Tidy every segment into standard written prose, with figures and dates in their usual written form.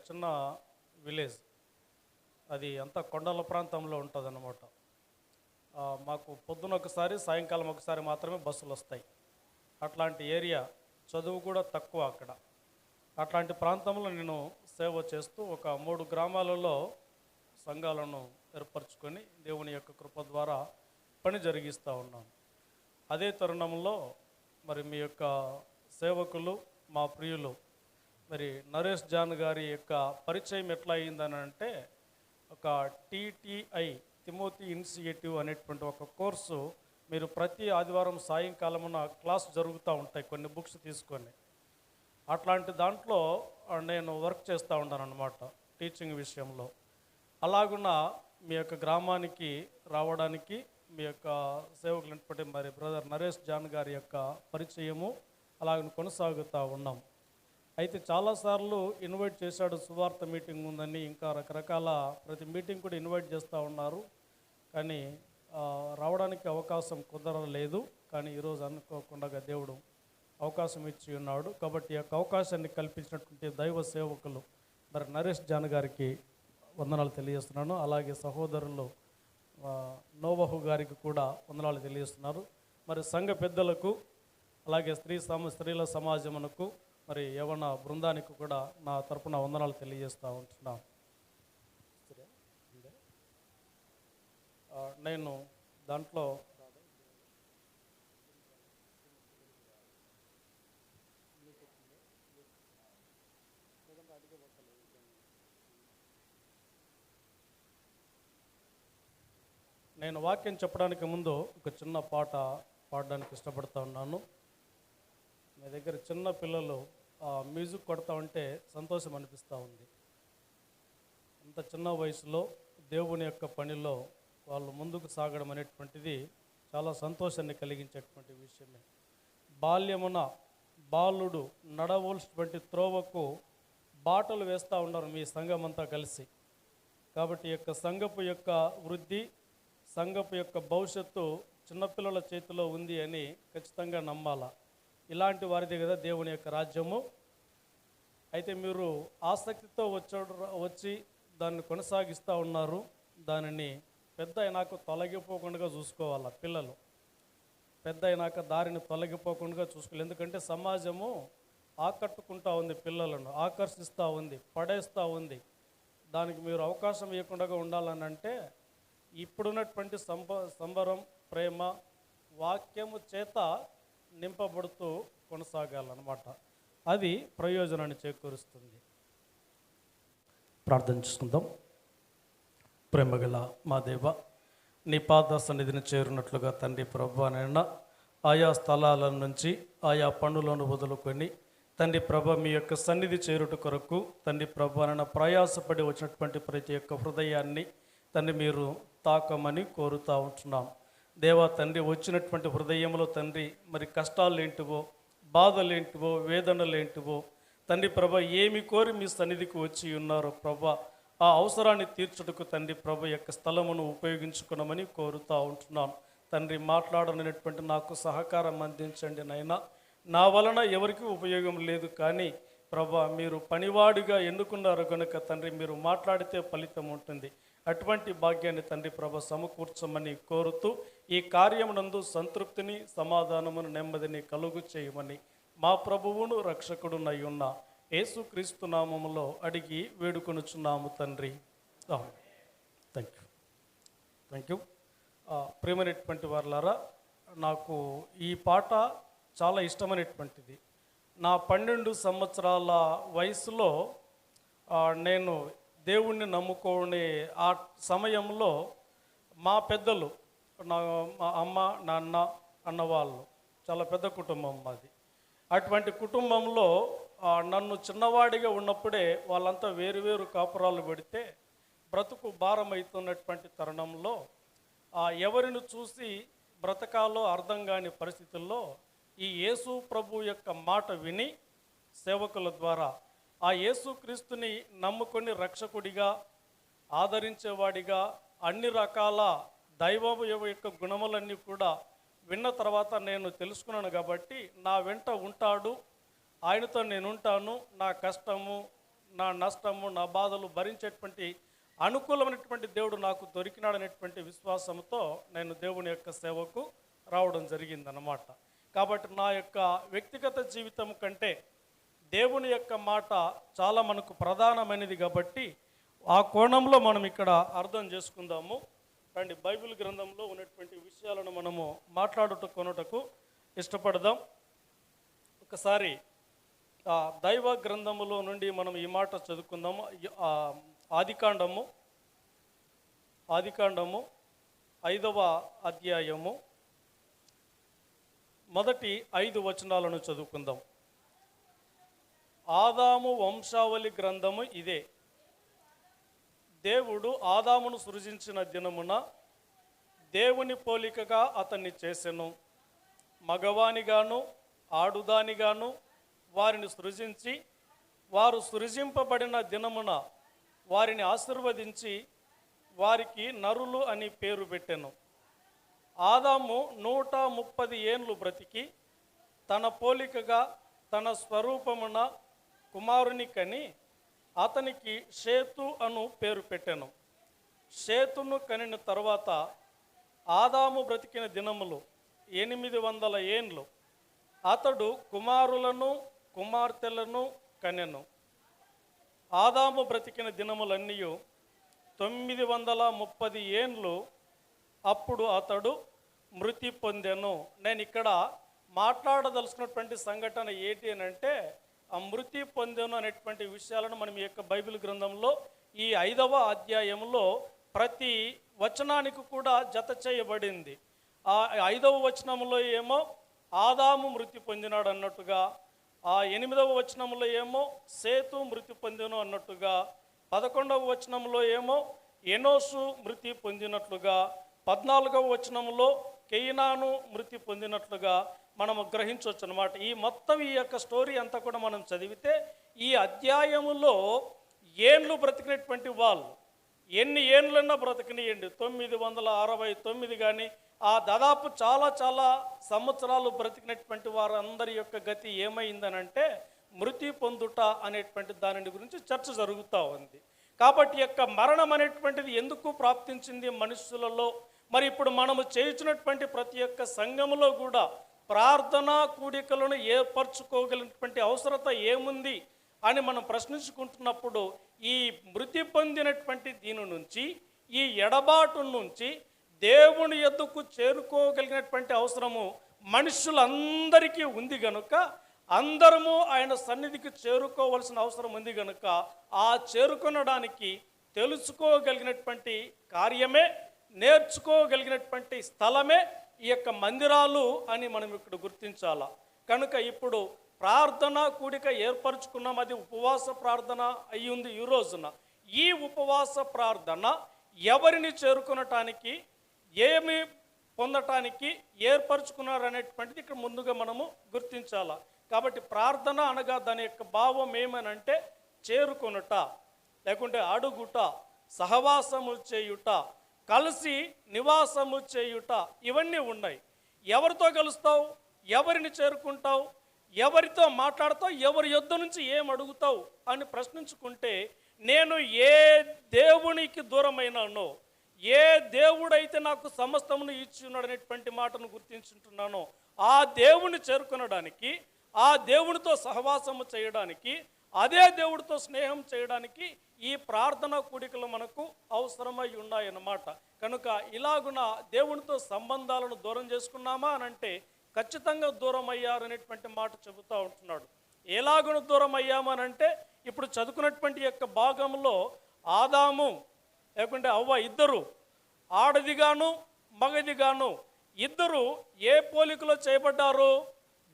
చిన్న విలేజ్. అది అంతా కొండల ప్రాంతంలో ఉంటుందన్నమాట. మాకు పొద్దున ఒకసారి సాయంకాలం ఒకసారి మాత్రమే బస్సులు వస్తాయి. అట్లాంటి ఏరియా, చదువు కూడా తక్కువ అక్కడ. అట్లాంటి ప్రాంతంలో నేను సేవ చేస్తూ ఒక 3 గ్రామాలలో సంఘాలను ఏర్పరచుకొని దేవుని యొక్క కృప ద్వారా పని జరిగిస్తూ ఉన్నాను. అదే తరుణంలో మరి మీ యొక్క సేవకులు, మా ప్రియులు మరి నరేష్ జాన్ గారి యొక్క పరిచయం ఎట్లా అయిందని అంటే, ఒక టీటీఐ తిమోతి ఇనిషియేటివ్ అనేటువంటి ఒక కోర్సు మీరు ప్రతి ఆదివారం సాయంకాలమున క్లాస్ జరుగుతూ ఉంటాయి కొన్ని బుక్స్ తీసుకొని. అట్లాంటి దాంట్లో నేను వర్క్ చేస్తూ ఉన్నాను అన్నమాట, టీచింగ్ విషయంలో. అలాగున్న మీ యొక్క గ్రామానికి రావడానికి మీ యొక్క సేవకులు మరి బ్రదర్ నరేష్ జాన్ గారి యొక్క పరిచయము అలాగ కొనసాగుతూ ఉన్నాం. అయితే చాలాసార్లు ఇన్వైట్ చేశాడు, సువార్త మీటింగ్ ఉందని, ఇంకా రకరకాల ప్రతి మీటింగ్ కూడా ఇన్వైట్ చేస్తూ ఉన్నారు. కానీ రావడానికి అవకాశం కుదరలేదు. కానీ ఈరోజు అనుకోకుండా దేవుడు అవకాశం ఇచ్చి ఉన్నాడు. కాబట్టి ఈ యొక్క అవకాశాన్ని కల్పించినటువంటి దైవ సేవకులు మరి నరేష్ జాన్ గారికి వందనాలు తెలియజేస్తున్నాను. అలాగే సహోదరులు నోవహు గారికి కూడా వందనాలు తెలియజేస్తున్నారు. మరి సంఘ పెద్దలకు, అలాగే స్త్రీల సమాజమునకు, మరి యవన బృందానికి కూడా నా తరపున వందనాలు తెలియజేస్తూ ఉంటున్నాను. నేను దాంట్లో నేను వాక్యం చెప్పడానికి ముందు ఒక చిన్న పాట పాడడానికి ఇష్టపడుతూ ఉన్నాను. మీ దగ్గర చిన్న పిల్లలు మ్యూజిక్ కొడతా ఉంటే సంతోషం అనిపిస్తూ ఉంది. అంత చిన్న వయసులో దేవుని యొక్క పనిలో వాళ్ళు ముందుకు సాగడం అనేటువంటిది చాలా సంతోషాన్ని కలిగించేటువంటి విషయమే. బాల్యమున బాలుడు నడవలసినటువంటి త్రోవకు బాటలు వేస్తూ ఉన్నారు మీ సంఘం అంతా కలిసి. కాబట్టి ఈ యొక్క సంఘపు యొక్క వృద్ధి, సంఘపు యొక్క భవిష్యత్తు చిన్నపిల్లల చేతిలో ఉంది అని ఖచ్చితంగా నమ్మాలా. ఇలాంటి వారిదే కదా దేవుని యొక్క రాజ్యము. అయితే మీరు ఆసక్తితో వచ్చి దాన్ని కొనసాగిస్తూ ఉన్నారు. దానిని పెద్ద అయినాక తొలగిపోకుండా చూసుకోవాలా. పిల్లలు పెద్ద అయినాక దారిని తొలగిపోకుండా చూసుకోవాలి. ఎందుకంటే సమాజము ఆకట్టుకుంటూ ఉంది, పిల్లలను ఆకర్షిస్తూ ఉంది, పడేస్తూ ఉంది. దానికి మీరు అవకాశం ఇవ్వకుండా ఉండాలని అంటే ఇప్పుడున్నటువంటి సంబరం, ప్రేమ, వాక్యము చేత నింపబడుతూ కొనసాగాలన్నమాట. అది ప్రయోజనాన్ని చేకూరుస్తుంది. ప్రార్థన చేసుకుందాం. ప్రేమగల మా దేవ, నీ పాద సన్నిధిని చేరినట్లుగా తండ్రి ప్రభు నైనా ఆయా స్థలాల నుంచి ఆయా పనులను వదులుకొని తండ్రి ప్రభ మీ యొక్క సన్నిధి చేరుట కొరకు తండ్రి ప్రభు నైనా ప్రయాసపడి వచ్చినటువంటి ప్రతి ఒక్క హృదయాన్ని తండ్రి మీరు తాకమని కోరుతూ ఉంటున్నాం. దేవా తండ్రి, వచ్చినటువంటి హృదయంలో తండ్రి మరి కష్టాలు ఏంటివో, బాధలు ఏంటివో, వేదనలు ఏంటివో తండ్రి ప్రభ ఏమి కోరి మీ సన్నిధికి వచ్చి ఉన్నారో ప్రభ, ఆ అవసరాన్ని తీర్చుటకు తండ్రి ప్రభ యొక్క స్థలమును ఉపయోగించుకున్నామని కోరుతూ ఉంటున్నాను. తండ్రి మాట్లాడనటువంటి నాకు సహకారం అందించండి నైనా. నా వలన ఎవరికి ఉపయోగం లేదు, కానీ ప్రభా మీరు పనివాడిగా ఎన్నుకున్నారు కనుక తండ్రి మీరు మాట్లాడితే ఫలితం ఉంటుంది. అటువంటి భాగ్యాన్ని తండ్రి ప్రభ సమకూర్చమని కోరుతూ ఈ కార్యమునందు సంతృప్తిని, సమాధానమును, నెమ్మదిని కలుగు చేయమని మా ప్రభువును రక్షకుడునై ఉన్న యేసుక్రీస్తు నామములో అడిగి వేడుకొనుచున్నాము తండ్రి. Thank you. ప్రేమైనటువంటి వారులారా, నాకు ఈ పాట చాలా ఇష్టమైనటువంటిది. నా 12 సంవత్సరాల వయసులో నేను దేవుణ్ణి నమ్ముకోని ఆ సమయంలో మా పెద్దలు, మా అమ్మ, నాన్న, అన్నవాళ్ళు, చాలా పెద్ద కుటుంబం మాది. అటువంటి కుటుంబంలో నన్ను చిన్నవాడిగా ఉన్నప్పుడే వాళ్ళంతా వేరు కాపురాలు పెడితే బ్రతుకు భారం అవుతున్నటువంటి తరుణంలో ఎవరిని చూసి బ్రతకాలో అర్థం కాని పరిస్థితుల్లో ఈ యేసు ప్రభు యొక్క మాట విని సేవకుల ద్వారా ఆ యేసుక్రీస్తుని నమ్ముకొని రక్షకుడిగా, ఆదరించేవాడిగా, అన్ని రకాల దైవం యొక్క గుణములన్నీ కూడా విన్న తర్వాత నేను తెలుసుకున్నాను. కాబట్టి నా వెంట ఉంటాడు, ఆయనతో నేను ఉంటాను, నా కష్టము, నా నష్టము, నా బాధలు భరించేటువంటి అనుకూలమైనటువంటి దేవుడు నాకు దొరికినాడనేటువంటి విశ్వాసంతో నేను దేవుని యొక్క సేవకు రావడం జరిగిందన్నమాట. కాబట్టి నా యొక్క వ్యక్తిగత జీవితం కంటే దేవుని యొక్క మాట చాలా మనకు ప్రధానమైనది కాబట్టి ఆ కోణంలో మనం ఇక్కడ అర్థం చేసుకుందాము. రండి, బైబిల్ గ్రంథంలో ఉన్నటువంటి విషయాలను మనము కొనుటకు ఇష్టపడదాం. ఒకసారి దైవ గ్రంథములో నుండి మనం ఈ మాట చదువుకుందాము. ఆదికాండము 5వ అధ్యాయము మొదటి 5 వచనాలను చదువుకుందాం. ఆదాము వంశావళి గ్రంథము ఇదే. దేవుడు ఆదామును సృజించిన దినమున దేవుని పోలికగా అతన్ని చేసెను. మగవానిగాను ఆడుదానిగాను వారిని సృజించి, వారు సృజింపబడిన దినమున వారిని ఆశీర్వదించి వారికి నరులు అని పేరు పెట్టెను. ఆదాము 130 ఏండ్లు బ్రతికి తన పోలికగా తన స్వరూపమున కుమారుని కని అతనికి షేతు అను పేరు పెట్టెను. షేతును కనిన తర్వాత ఆదాము బ్రతికిన దినములు 800 ఏండ్లు. అతడు కుమారులను కుమార్తెలను కనెను. ఆదాము బ్రతికిన దినములన్నీ 930 ఏండ్లు. అప్పుడు అతడు మృతి పొందెను. నేను ఇక్కడ మాట్లాడదలుచుకున్నటువంటి సంఘటన ఏంటి అని అంటే, ఆ మృతి పొందెను అనేటువంటి విషయాలను మనం ఈ యొక్క బైబిల్ గ్రంథంలో ఈ 5వ అధ్యాయంలో ప్రతి వచనానికి కూడా జత చేయబడింది. ఆ 5వ వచనంలో ఏమో ఆదాము మృతి పొందినాడు అన్నట్టుగా, ఆ 8వ వచనంలో ఏమో సేతు మృతి పొందెను అన్నట్టుగా, 11వ వచనంలో ఏమో ఎనోసు మృతి పొందినట్లుగా, 14వ వచనంలో కెయినాను మృతి పొందినట్లుగా మనము గ్రహించవచ్చు అన్నమాట. ఈ మొత్తం ఈ యొక్క స్టోరీ అంతా కూడా మనం చదివితే ఈ అధ్యాయములో ఏండ్లు బ్రతికినటువంటి వాళ్ళు ఎన్ని ఏండ్లన్నా బ్రతికినాయండి, 969 కానీ ఆ దాదాపు చాలా సంవత్సరాలు బ్రతికినటువంటి వారు అందరి యొక్క గతి ఏమైందనంటే మృతి పొందుట అనేటువంటి దాని గురించి చర్చ జరుగుతూ ఉంది. కాబట్టి యొక్క మరణం అనేటువంటిది ఎందుకు ప్రాప్తించింది మనుషులలో? మరి ఇప్పుడు మనము చేయించినటువంటి ప్రతి ఒక్క సంఘములో కూడా ప్రార్థనా కూడికలను ఏర్పరచుకోగలిగినటువంటి అవసరత ఏముంది అని మనం ప్రశ్నించుకుంటున్నప్పుడు ఈ మృతి పొందినటువంటి దీని నుంచి, ఈ ఎడబాటు నుంచి దేవుని యొద్దకు చేరుకోగలిగినటువంటి అవసరము మనుషులందరికీ ఉంది గనుక, అందరము ఆయన సన్నిధికి చేరుకోవలసిన అవసరం ఉంది గనుక, ఆ చేరుకొనడానికి తెలుసుకోగలిగినటువంటి కార్యమే, నేర్చుకోగలిగినటువంటి స్థలమే ఈ యొక్క మందిరాలు అని మనం ఇక్కడ గుర్తించాలా. కనుక ఇప్పుడు ప్రార్థన కూడిక ఏర్పరచుకున్నాం, అది ఉపవాస ప్రార్థన అయ్యింది ఈ రోజున. ఈ ఉపవాస ప్రార్థన ఎవరిని చేరుకొనటానికి, ఏమి పొందటానికి ఏర్పరచుకున్నారు అనేటువంటిది ఇక్కడ ముందుగా మనము గుర్తించాలా. కాబట్టి ప్రార్థన అనగా దాని యొక్క భావం ఏమనంటే చేరుకొనుట, లేకుంటే అడుగుట, సహవాసము చేయుట, కలిసి నివాసము చేయుట, ఇవన్నీ ఉన్నాయి. ఎవరితో కలుస్తావు, ఎవరిని చేరుకుంటావు, ఎవరితో మాట్లాడతావు, ఎవరి యొద్ద నుంచి ఏం అడుగుతావు అని ప్రశ్నించుకుంటే, నేను ఏ దేవునికి దూరమైనానో, ఏ దేవుడైతే నాకు సమస్తమును ఇచ్చి ఉన్నాడు అనేటువంటి మాటను గుర్తించుంటున్నానో ఆ దేవుని చేరుకొనడానికి, ఆ దేవునితో సహవాసము చేయడానికి, అదే దేవుడితో స్నేహం చేయడానికి ఈ ప్రార్థనా కూడికలు మనకు అవసరమై ఉన్నాయన్నమాట. కనుక ఇలాగున దేవునితో సంబంధాలను దూరం చేసుకున్నామా అని అంటే ఖచ్చితంగా దూరం అయ్యారనేటువంటి మాట చెబుతూ ఉంటున్నాడు. ఎలాగున దూరం అయ్యామనంటే ఇప్పుడు చదువుకున్నటువంటి యొక్క భాగంలో ఆదాము లేకుంటే అవ్వ ఇద్దరు, ఆడదిగాను మగదిగాను ఇద్దరు ఏ పోలికలో చేయబడ్డారు?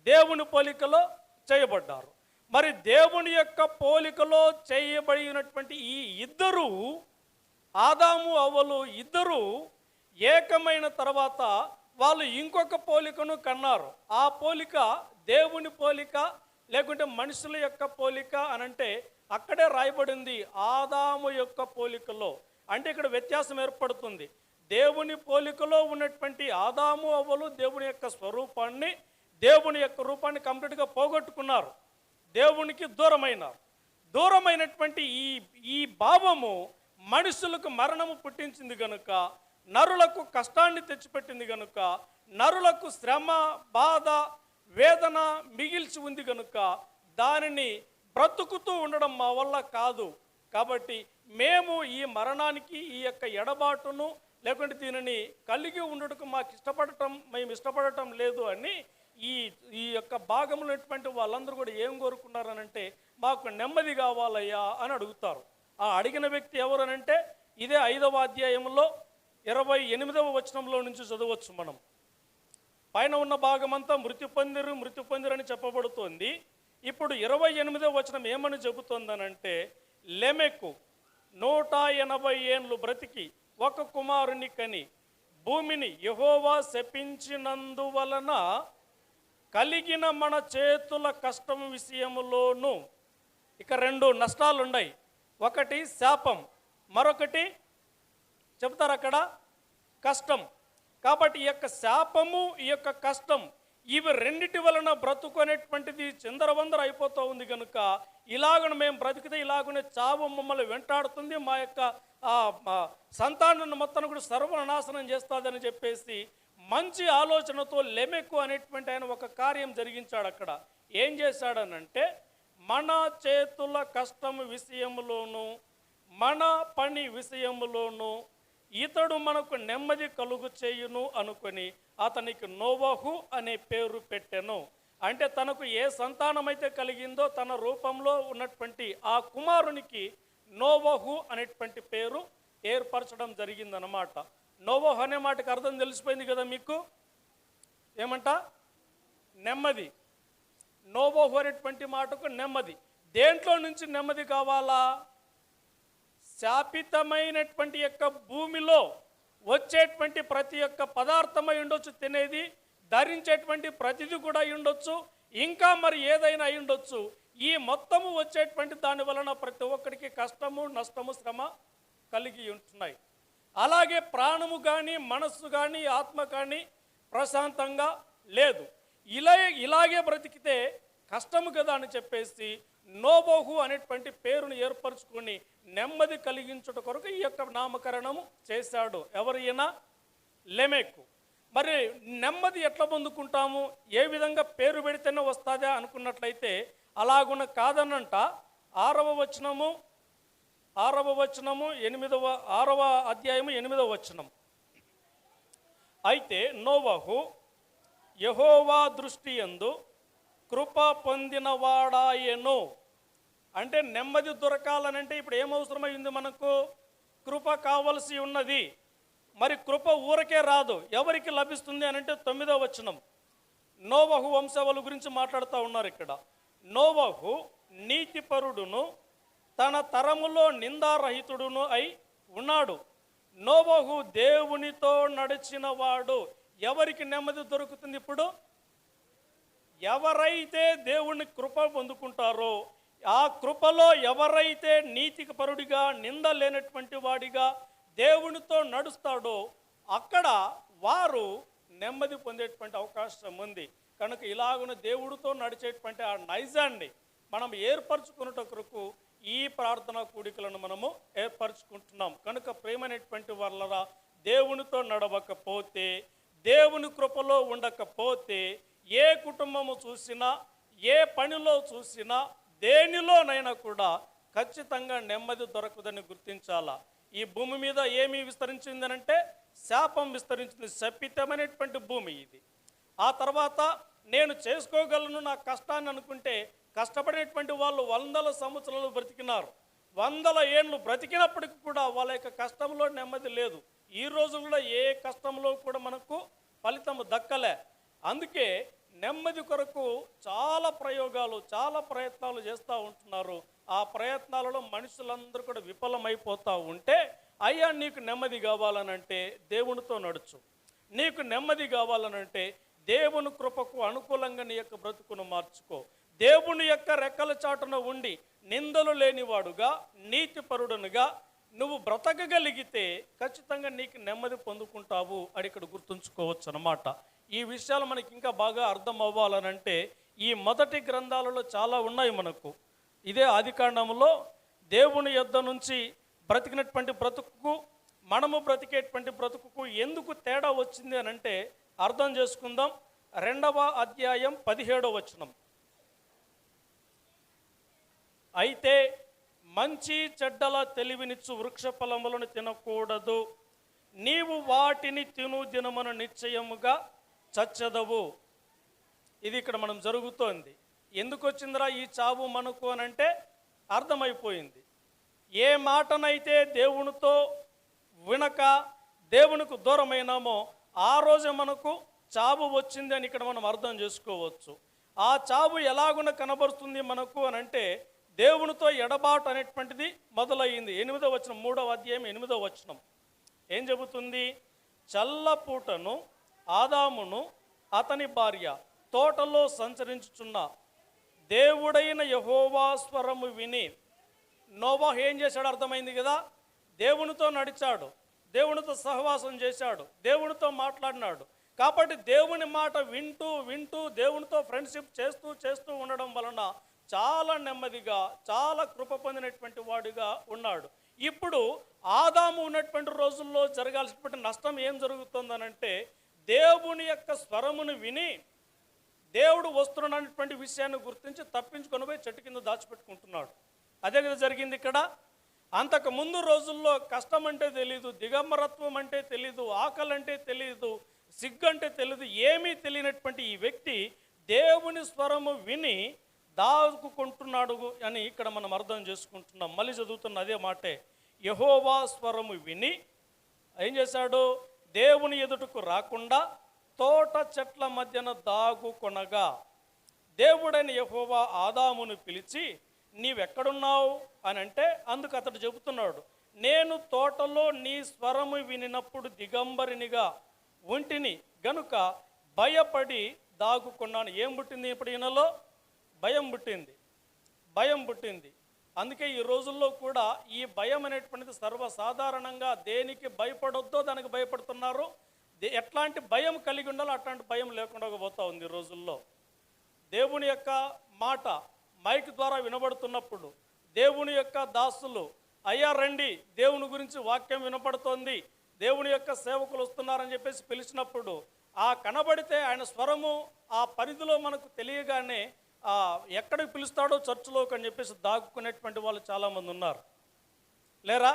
దేవుని పోలికలో చేయబడ్డారు. మరి దేవుని యొక్క పోలికలో చేయబడినటువంటి ఈ ఇద్దరు, ఆదాము అవ్వలు ఇద్దరు ఏకమైన తర్వాత వాళ్ళు ఇంకొక పోలికను కన్నారు. ఆ పోలిక దేవుని పోలిక లేకుంటే మనుషుల యొక్క పోలిక అనంటే అక్కడే రాయబడింది ఆదాము యొక్క పోలికలో. అంటే ఇక్కడ వ్యత్యాసం ఏర్పడుతుంది. దేవుని పోలికలో ఉన్నటువంటి ఆదాము అవ్వలు దేవుని యొక్క స్వరూపాన్ని, దేవుని యొక్క రూపాన్ని కంప్లీట్గా పోగొట్టుకున్నారు, దేవునికి దూరమైనారు. దూరమైనటువంటి ఈ భావము మనుషులకు మరణము పుట్టించింది గనుక, నరులకు కష్టాన్ని తెచ్చిపెట్టింది గనుక, నరులకు శ్రమ, బాధ, వేదన మిగిల్చి ఉంది గనుక దానిని బ్రతుకుతూ ఉండడం మా వల్ల కాదు. కాబట్టి మేము ఈ మరణానికి, ఈ యొక్క ఎడబాటును లేకుంటే దీనిని కలిగి ఉండటకు మేము ఇష్టపడటం లేదు అని ఈ యొక్క భాగంలో ఉన్నటువంటి వాళ్ళందరూ కూడా ఏం కోరుకున్నారనంటే, మాకు నెమ్మది కావాలయ్యా అని అడుగుతారు. ఆ అడిగిన వ్యక్తి ఎవరనంటే ఇదే 5వ అధ్యాయంలో 28వ వచనంలో నుంచి చదవచ్చు మనం. పైన ఉన్న భాగమంతా మృతి పొందిరు అని చెప్పబడుతోంది. ఇప్పుడు 28వ వచనం ఏమని చెబుతోందనంటే, లెమెకు 180 ఏండ్లు బ్రతికి ఒక కుమారుని కని భూమిని యెహోవా శపించినందువలన కలిగిన మన చేతుల కష్టం విషయములోను. ఇక 2 నష్టాలు ఉన్నాయి. ఒకటి శాపం, మరొకటి చెప్తారు అక్కడ కష్టం. కాబట్టి ఈ యొక్క శాపము, ఈ యొక్క కష్టం, ఇవి రెండిటి వలన బ్రతుకు అనేటువంటిది చిందరవందర అయిపోతూ ఉంది కనుక ఇలాగను మేము బ్రతికితే ఇలాగనే చావు మమ్మల్ని వెంటాడుతుంది, మా యొక్క సంతానాన్ని మొత్తం కూడా సర్వనాశనం చేస్తుందని చెప్పేసి మంచి ఆలోచనతో లెమెకు అనేటువంటి ఆయన ఒక కార్యం జరిగించాడు. అక్కడ ఏం చేశాడనంటే, మన చేతుల కష్టం విషయంలోను, మన పని విషయంలోను ఇతడు మనకు నెమ్మది కలుగు చేయును అనుకొని అతనికి నోవహు అనే పేరు పెట్టెను. అంటే తనకు ఏ సంతానమైతే కలిగిందో తన రూపంలో ఉన్నటువంటి ఆ కుమారునికి నోవహు అనేటువంటి పేరు ఏర్పరచడం జరిగిందనమాట. నోవహు అనే మాటకు అర్థం తెలిసిపోయింది కదా మీకు, ఏమంట? నెమ్మది. నోవహు అనేటువంటి మాటకు నెమ్మది. దేంట్లో నుంచి నెమ్మది కావాలా? శాపితమైనటువంటి యొక్క భూమిలో వచ్చేటువంటి ప్రతి ఒక్క పదార్థమై ఉండొచ్చు, తినేది, ధరించేటువంటి ప్రతిది కూడా అయి ఉండొచ్చు, ఇంకా మరి ఏదైనా అయి ఉండొచ్చు. ఈ మొత్తము వచ్చేటువంటి దాని వలన ప్రతి ఒక్కరికి కష్టము, నష్టము, శ్రమ కలిగి ఉంటున్నాయి. అలాగే ప్రాణము కానీ, మనస్సు కానీ, ఆత్మ కానీ ప్రశాంతంగా లేదు. ఇలాగే బ్రతికితే కష్టము కదా అని చెప్పేసి నోవహు అనేటువంటి పేరును ఏర్పరచుకొని నెమ్మది కలిగించుట కొరకు ఈ యొక్క నామకరణము చేశాడు. ఎవరైనా లెమెకు. మరి నెమ్మది ఎట్లా పొందుకుంటాము, ఏ విధంగా పేరు పెడితేనే వస్తుందా అనుకున్నట్లయితే అలాగున్న కాదనంట. 6వ వచనము 6వ అధ్యాయము 8వ వచనం. అయితే నోవహు యెహోవా దృష్టి యందు కృప పొందినవాడాయెను. అంటే నెమ్మది దొరకాలనంటే ఇప్పుడు ఏమవసరమైంది మనకు? కృప కావలసి ఉన్నది. మరి కృప ఊరకే రాదు. ఎవరికి లభిస్తుంది అనంటే 9వ వచనం. నోవహు వంశావళి గురించి మాట్లాడుతూ ఉన్నారు ఇక్కడ. నోవహు నీతిపరుడును తన తరములో నిందారహితుడును అయి ఉన్నాడు. నోవహు దేవునితో నడిచిన వాడు. ఎవరికి నెమ్మది దొరుకుతుంది ఇప్పుడు? ఎవరైతే దేవుని కృప పొందుకుంటారో, ఆ కృపలో ఎవరైతే నీతికి పరుడిగా, నింద లేనటువంటి వాడిగా దేవునితో నడుస్తాడో అక్కడ వారు నెమ్మది పొందేటువంటి అవకాశం ఉంది. కనుక ఇలాగున దేవుడితో నడిచేటువంటి ఆ నైజాన్ని మనం ఏర్పరచుకున్నట కొరకు ఈ ప్రార్థనా కూడికలను మనము ఏర్పరచుకుంటున్నాం. కనుక ప్రేమైనటువంటి వాళ్ళరా, దేవునితో నడవకపోతే, దేవుని కృపలో ఉండకపోతే ఏ కుటుంబము చూసినా, ఏ పనిలో చూసినా, దేనిలోనైనా కూడా ఖచ్చితంగా నెమ్మది దొరకదని గుర్తించాలా. ఈ భూమి మీద ఏమి విస్తరించిందనంటే శాపం విస్తరించింది. శపితమైనటువంటి భూమి ఇది. ఆ తర్వాత నేను చేసుకోగలను నా కష్టాన్ని అనుకుంటే కష్టపడినటువంటి వాళ్ళు 100 సంవత్సరాలు బ్రతికినారు. 100 ఏళ్ళు బ్రతికినప్పటికి కూడా వాళ్ళ యొక్క కష్టంలో నెమ్మది లేదు. ఈ రోజుల్లో ఏ కష్టంలో కూడా మనకు ఫలితం దక్కలే. అందుకే నెమ్మది కొరకు చాలా ప్రయోగాలు, చాలా ప్రయత్నాలు చేస్తూ ఉంటున్నారు. ఆ ప్రయత్నాలలో మనుషులందరూ కూడా విఫలమైపోతూ ఉంటే, అయ్యా నీకు నెమ్మది కావాలనంటే దేవునితో నడుచు. నీకు నెమ్మది కావాలనంటే దేవుని కృపకు అనుకూలంగా నీ యొక్క బ్రతుకును మార్చుకో. దేవుని యొక్క రెక్కల చాటున ఉండి నిందలు లేనివాడుగా, నీతిపరుడునుగా నువ్వు బ్రతకగలిగితే ఖచ్చితంగా నీకు నెమ్మది పొందుకుంటావు అని ఇక్కడ గుర్తుంచుకోవచ్చు అన్నమాట. ఈ విషయాలు మనకి ఇంకా బాగా అర్థం అవ్వాలనంటే ఈ మొదటి గ్రంథాలలో చాలా ఉన్నాయి మనకు. ఇదే ఆదికాండంలో దేవుని యొద్ద నుంచి బ్రతికినటువంటి బ్రతుకు మనము బ్రతికేటువంటి బ్రతుకు ఎందుకు తేడా వచ్చింది అని అంటే అర్థం చేసుకుందాం. 2వ అధ్యాయం 17వ వచనం. అయితే మంచి చెడ్డల తెలివినిచ్చు వృక్ష ఫలములను తినకూడదు, నీవు వాటిని తిను దినమున నిశ్చయముగా చచ్చెదవు. ఇది ఇక్కడ మనం జరుగుతోంది. ఎందుకు వచ్చిందిరా ఈ చావు మనకు అని అంటే అర్థమైపోయింది. ఏ మాటనైతే దేవునితో వినక దేవునికి దూరమైనామో ఆ రోజు మనకు చావు వచ్చింది అని ఇక్కడ మనం అర్థం చేసుకోవచ్చు. ఆ చావు ఎలాగున కనబరుస్తుంది మనకు అని అంటే దేవునితో ఎడబాటు అనేటువంటిది మొదలయ్యింది. 8వ వచనం, 3వ అధ్యాయం 8వ వచనం ఏం చెబుతుంది? చల్లపూటను ఆదామును అతని భార్య తోటలో సంచరించుచున్న దేవుడైన యెహోవా స్వరము విని. నోవాహు ఏం చేశాడు అర్థమైంది కదా. దేవునితో నడిచాడు, దేవునితో సహవాసం చేశాడు, దేవునితో మాట్లాడినాడు. కాబట్టి దేవుని మాట వింటూ వింటూ దేవునితో ఫ్రెండ్షిప్ చేస్తూ ఉండడం వలన చాలా నెమ్మదిగా చాలా కృప పొందినటువంటి వాడిగా ఉన్నాడు. ఇప్పుడు ఆదాము ఉన్నటువంటి రోజుల్లో జరగాల్సినటువంటి నష్టం ఏం జరుగుతుందనంటే దేవుని యొక్క స్వరమును విని దేవుడు వస్తున్నటువంటి విషయాన్ని గుర్తించి తప్పించుకొని పోయి చెట్టు కింద దాచిపెట్టుకుంటున్నాడు. అదే కదా జరిగింది ఇక్కడ. అంతకు ముందు రోజుల్లో కష్టం అంటే తెలీదు, దిగంబరత్వం అంటే తెలీదు, ఆకలి అంటే తెలీదు, సిగ్గు అంటే తెలీదు, ఏమీ తెలియనటువంటి ఈ వ్యక్తి దేవుని స్వరము విని దాచుకుంటున్నాడు అని ఇక్కడ మనం అర్థం చేసుకుంటున్నాం. మళ్ళీ చదువుతున్న అదే మాటే. యెహోవా స్వరము విని ఏం చేశాడు? దేవుని ఎదుటకు రాకుండా తోట చెట్ల మధ్యన దాగుకొనగా దేవుడైన యెహోవా ఆదామును పిలిచి నీవెక్కడున్నావు అని అంటే అందుకు అతడు చెబుతున్నాడు, నేను తోటలో నీ స్వరము వినినప్పుడు దిగంబరినిగా ఒంటిని గనుక భయపడి దాగుకున్నాను. ఏం పుట్టింది ఇప్పుడు ఈయనలో? భయం పుట్టింది. అందుకే ఈ రోజుల్లో కూడా ఈ భయం అనేటువంటిది సర్వసాధారణంగా దేనికి భయపడొద్దో దానికి భయపడుతున్నారు. ఎట్లాంటి భయం కలిగి ఉండాలో అట్లాంటి భయం లేకుండా పోతా ఉంది ఈ రోజుల్లో. దేవుని యొక్క మాట మైక్ ద్వారా వినబడుతున్నప్పుడు దేవుని యొక్క దాసులు అయ్యా రండి, దేవుని గురించి వాక్యం వినపడుతోంది, దేవుని యొక్క సేవకులు వస్తున్నారని చెప్పేసి పిలిచినప్పుడు ఆ కనబడితే ఆయన స్వరము ఆ పరిధిలో మనకు తెలియగానే ఎక్కడికి పిలుస్తాడో చర్చిలోకి అని చెప్పేసి దాక్కునేటువంటి వాళ్ళు చాలామంది ఉన్నారు. లేరా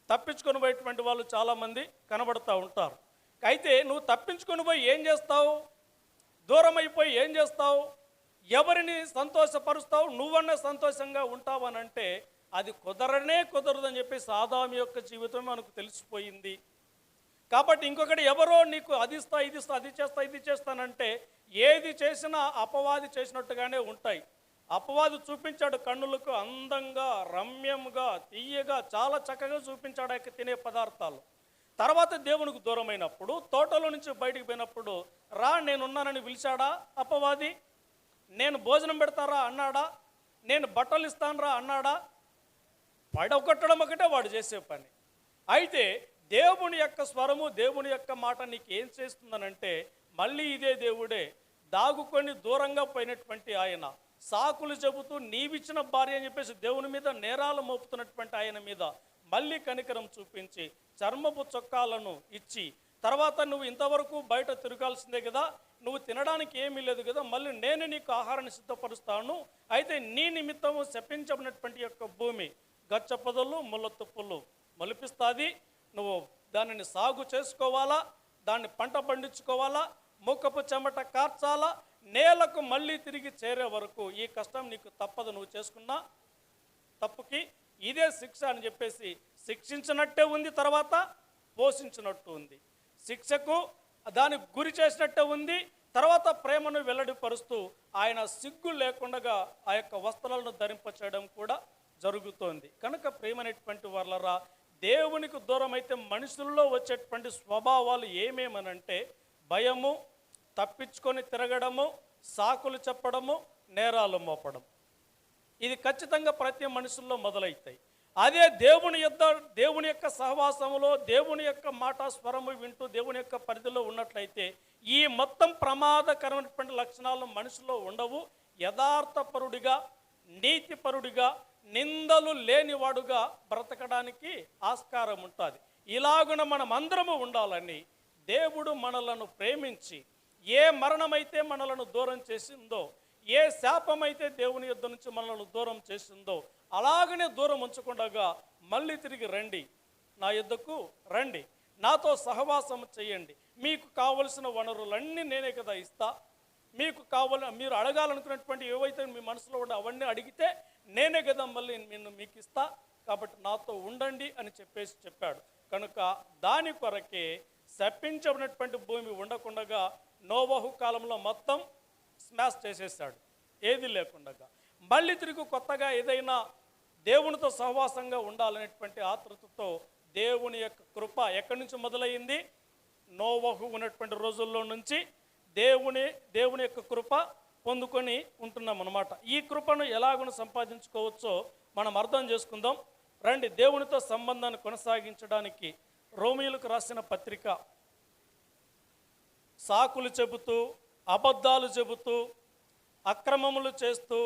తప్పించుకొని పోయేటువంటి వాళ్ళు చాలామంది కనబడుతూ ఉంటారు. అయితే నువ్వు తప్పించుకొని పోయి ఏం చేస్తావు? దూరం అయిపోయి ఏం చేస్తావు? ఎవరిని సంతోషపరుస్తావు? నువ్వన్నా సంతోషంగా ఉంటావనంటే అది కుదరదని చెప్పేసి ఆదాము యొక్క జీవితం మనకు తెలిసిపోయింది. కాబట్టి ఇంకొకటి ఎవరో నీకు అది ఇస్తా ఇది చేస్తానంటే ఏది చేసినా అపవాది చేసినట్టుగానే ఉంటాయి. అపవాది చూపించాడు కన్నులకు అందంగా, రమ్యంగా, తీయగా, చాలా చక్కగా చూపించాడు ఆ తినే పదార్థాలు. తర్వాత దేవునికి దూరమైనప్పుడు తోటలో నుంచి బయటికి పోయినప్పుడు రా నేనున్నానని పిలిచాడా అపవాది? నేను భోజనం పెడతారా అన్నాడా? నేను బట్టలు ఇస్తానరా అన్నాడా? పడగొట్టడం ఒకటే వాడు చేసే పని. అయితే దేవుని యొక్క స్వరము, దేవుని యొక్క మాట నీకు ఏం చేస్తుందనంటే మళ్ళీ ఇదే దేవుడే దాగుకొని దూరంగా పోయినటువంటి ఆయన సాకులు చెబుతూ నీవిచ్చిన భార్య అని చెప్పేసి దేవుని మీద నేరాలు మోపుతున్నటువంటి ఆయన మీద మళ్ళీ కనికరం చూపించి చర్మపు చొక్కాలను ఇచ్చి తర్వాత నువ్వు ఇంతవరకు బయట తిరగాల్సిందే కదా, నువ్వు తినడానికి ఏమీ లేదు కదా, మళ్ళీ నేను నీకు ఆహారాన్ని సిద్ధపరుస్తాను. అయితే నీ నిమిత్తము శపించబడినటువంటి యొక్క భూమి గచ్చ పొదలు ముళ్ళ తుప్పులు మొలిపిస్తుంది. నువ్వు దానిని సాగు చేసుకోవాలా, దాన్ని పంట పండించుకోవాలా, మూకపు చెమట కార్చాలా, నేలకు మళ్ళీ తిరిగి చేరే వరకు ఈ కష్టం నీకు తప్పదు. నువ్వు చేసుకున్న తప్పుకి ఇదే శిక్ష అని చెప్పేసి శిక్షించినట్టే ఉంది, తర్వాత పోషించినట్టు ఉంది. శిక్షకు దానికి గురి చేసినట్టే ఉంది, తర్వాత ప్రేమను వెల్లడిపరుస్తూ ఆయన సిగ్గు లేకుండా ఆ యొక్క వస్త్రాలను ధరింపచేయడం కూడా జరుగుతోంది. కనుక ప్రేమనేటువంటి వాళ్ళరా, దేవునికి దూరం అయితే మనుషుల్లో వచ్చేటువంటి స్వభావాలు ఏమేమనంటే భయము, తప్పించుకొని తిరగడము, సాకులు చెప్పడము, నేరాలు మోపడం. ఇది ఖచ్చితంగా ప్రతి మనుషుల్లో మొదలవుతాయి. అదే దేవుని యొక్క సహవాసములో దేవుని యొక్క మాట స్వరము వింటూ దేవుని యొక్క పరిధిలో ఉన్నట్లయితే ఈ మొత్తం ప్రమాదకరమైనటువంటి లక్షణాలు మనిషిలో ఉండవు. యథార్థపరుడిగా, నీతిపరుడిగా, నిందలు లేనివాడుగా బ్రతకడానికి ఆస్కారం ఉంటుంది. ఇలాగున మనం అందరము ఉండాలని దేవుడు మనలను ప్రేమించి ఏ మరణమైతే మనలను దూరం చేసిందో, ఏ శాపమైతే దేవుని యొద్ద నుంచి మనలను దూరం చేసిందో అలాగనే దూరం ఉంచకుండా మళ్ళీ తిరిగి రండి, నా యొద్దకు రండి, నాతో సహవాసం చేయండి, మీకు కావలసిన వనరులన్నీ నేనే కదా ఇస్తా, మీకు మీరు అడగాలనుకున్నటువంటి ఏవైతే మీ మనసులో ఉండే అవన్నీ అడిగితే నేనే కదా మళ్ళీ నేను మీకు ఇస్తా, కాబట్టి నాతో ఉండండి అని చెప్పాడు. కనుక దాని కొరకే శపించబడినటువంటి భూమి ఉండకుండా నోవహు కాలంలో మొత్తం స్మాష్ చేసేసాడు, ఏది లేకుండా. మళ్ళీ తిరిగి కొత్తగా ఏదైనా దేవునితో సహవాసంగా ఉండాలనేటువంటి ఆతృతతో దేవుని యొక్క కృప ఎక్కడి నుంచి మొదలైంది? నోవహు ఉన్నటువంటి రోజుల్లో నుంచి దేవుని యొక్క కృప పొందుకొని ఉంటున్నాం అన్నమాట. ఈ కృపను ఎలాగో సంపాదించుకోవచ్చో మనం అర్థం చేసుకుందాం. రండి, దేవునితో సంబంధాన్ని కొనసాగించడానికి రోమీయులకు రాసిన పత్రిక సాకులు చెబుతూ, అబద్ధాలు చెబుతూ, అక్రమములు చేస్తూ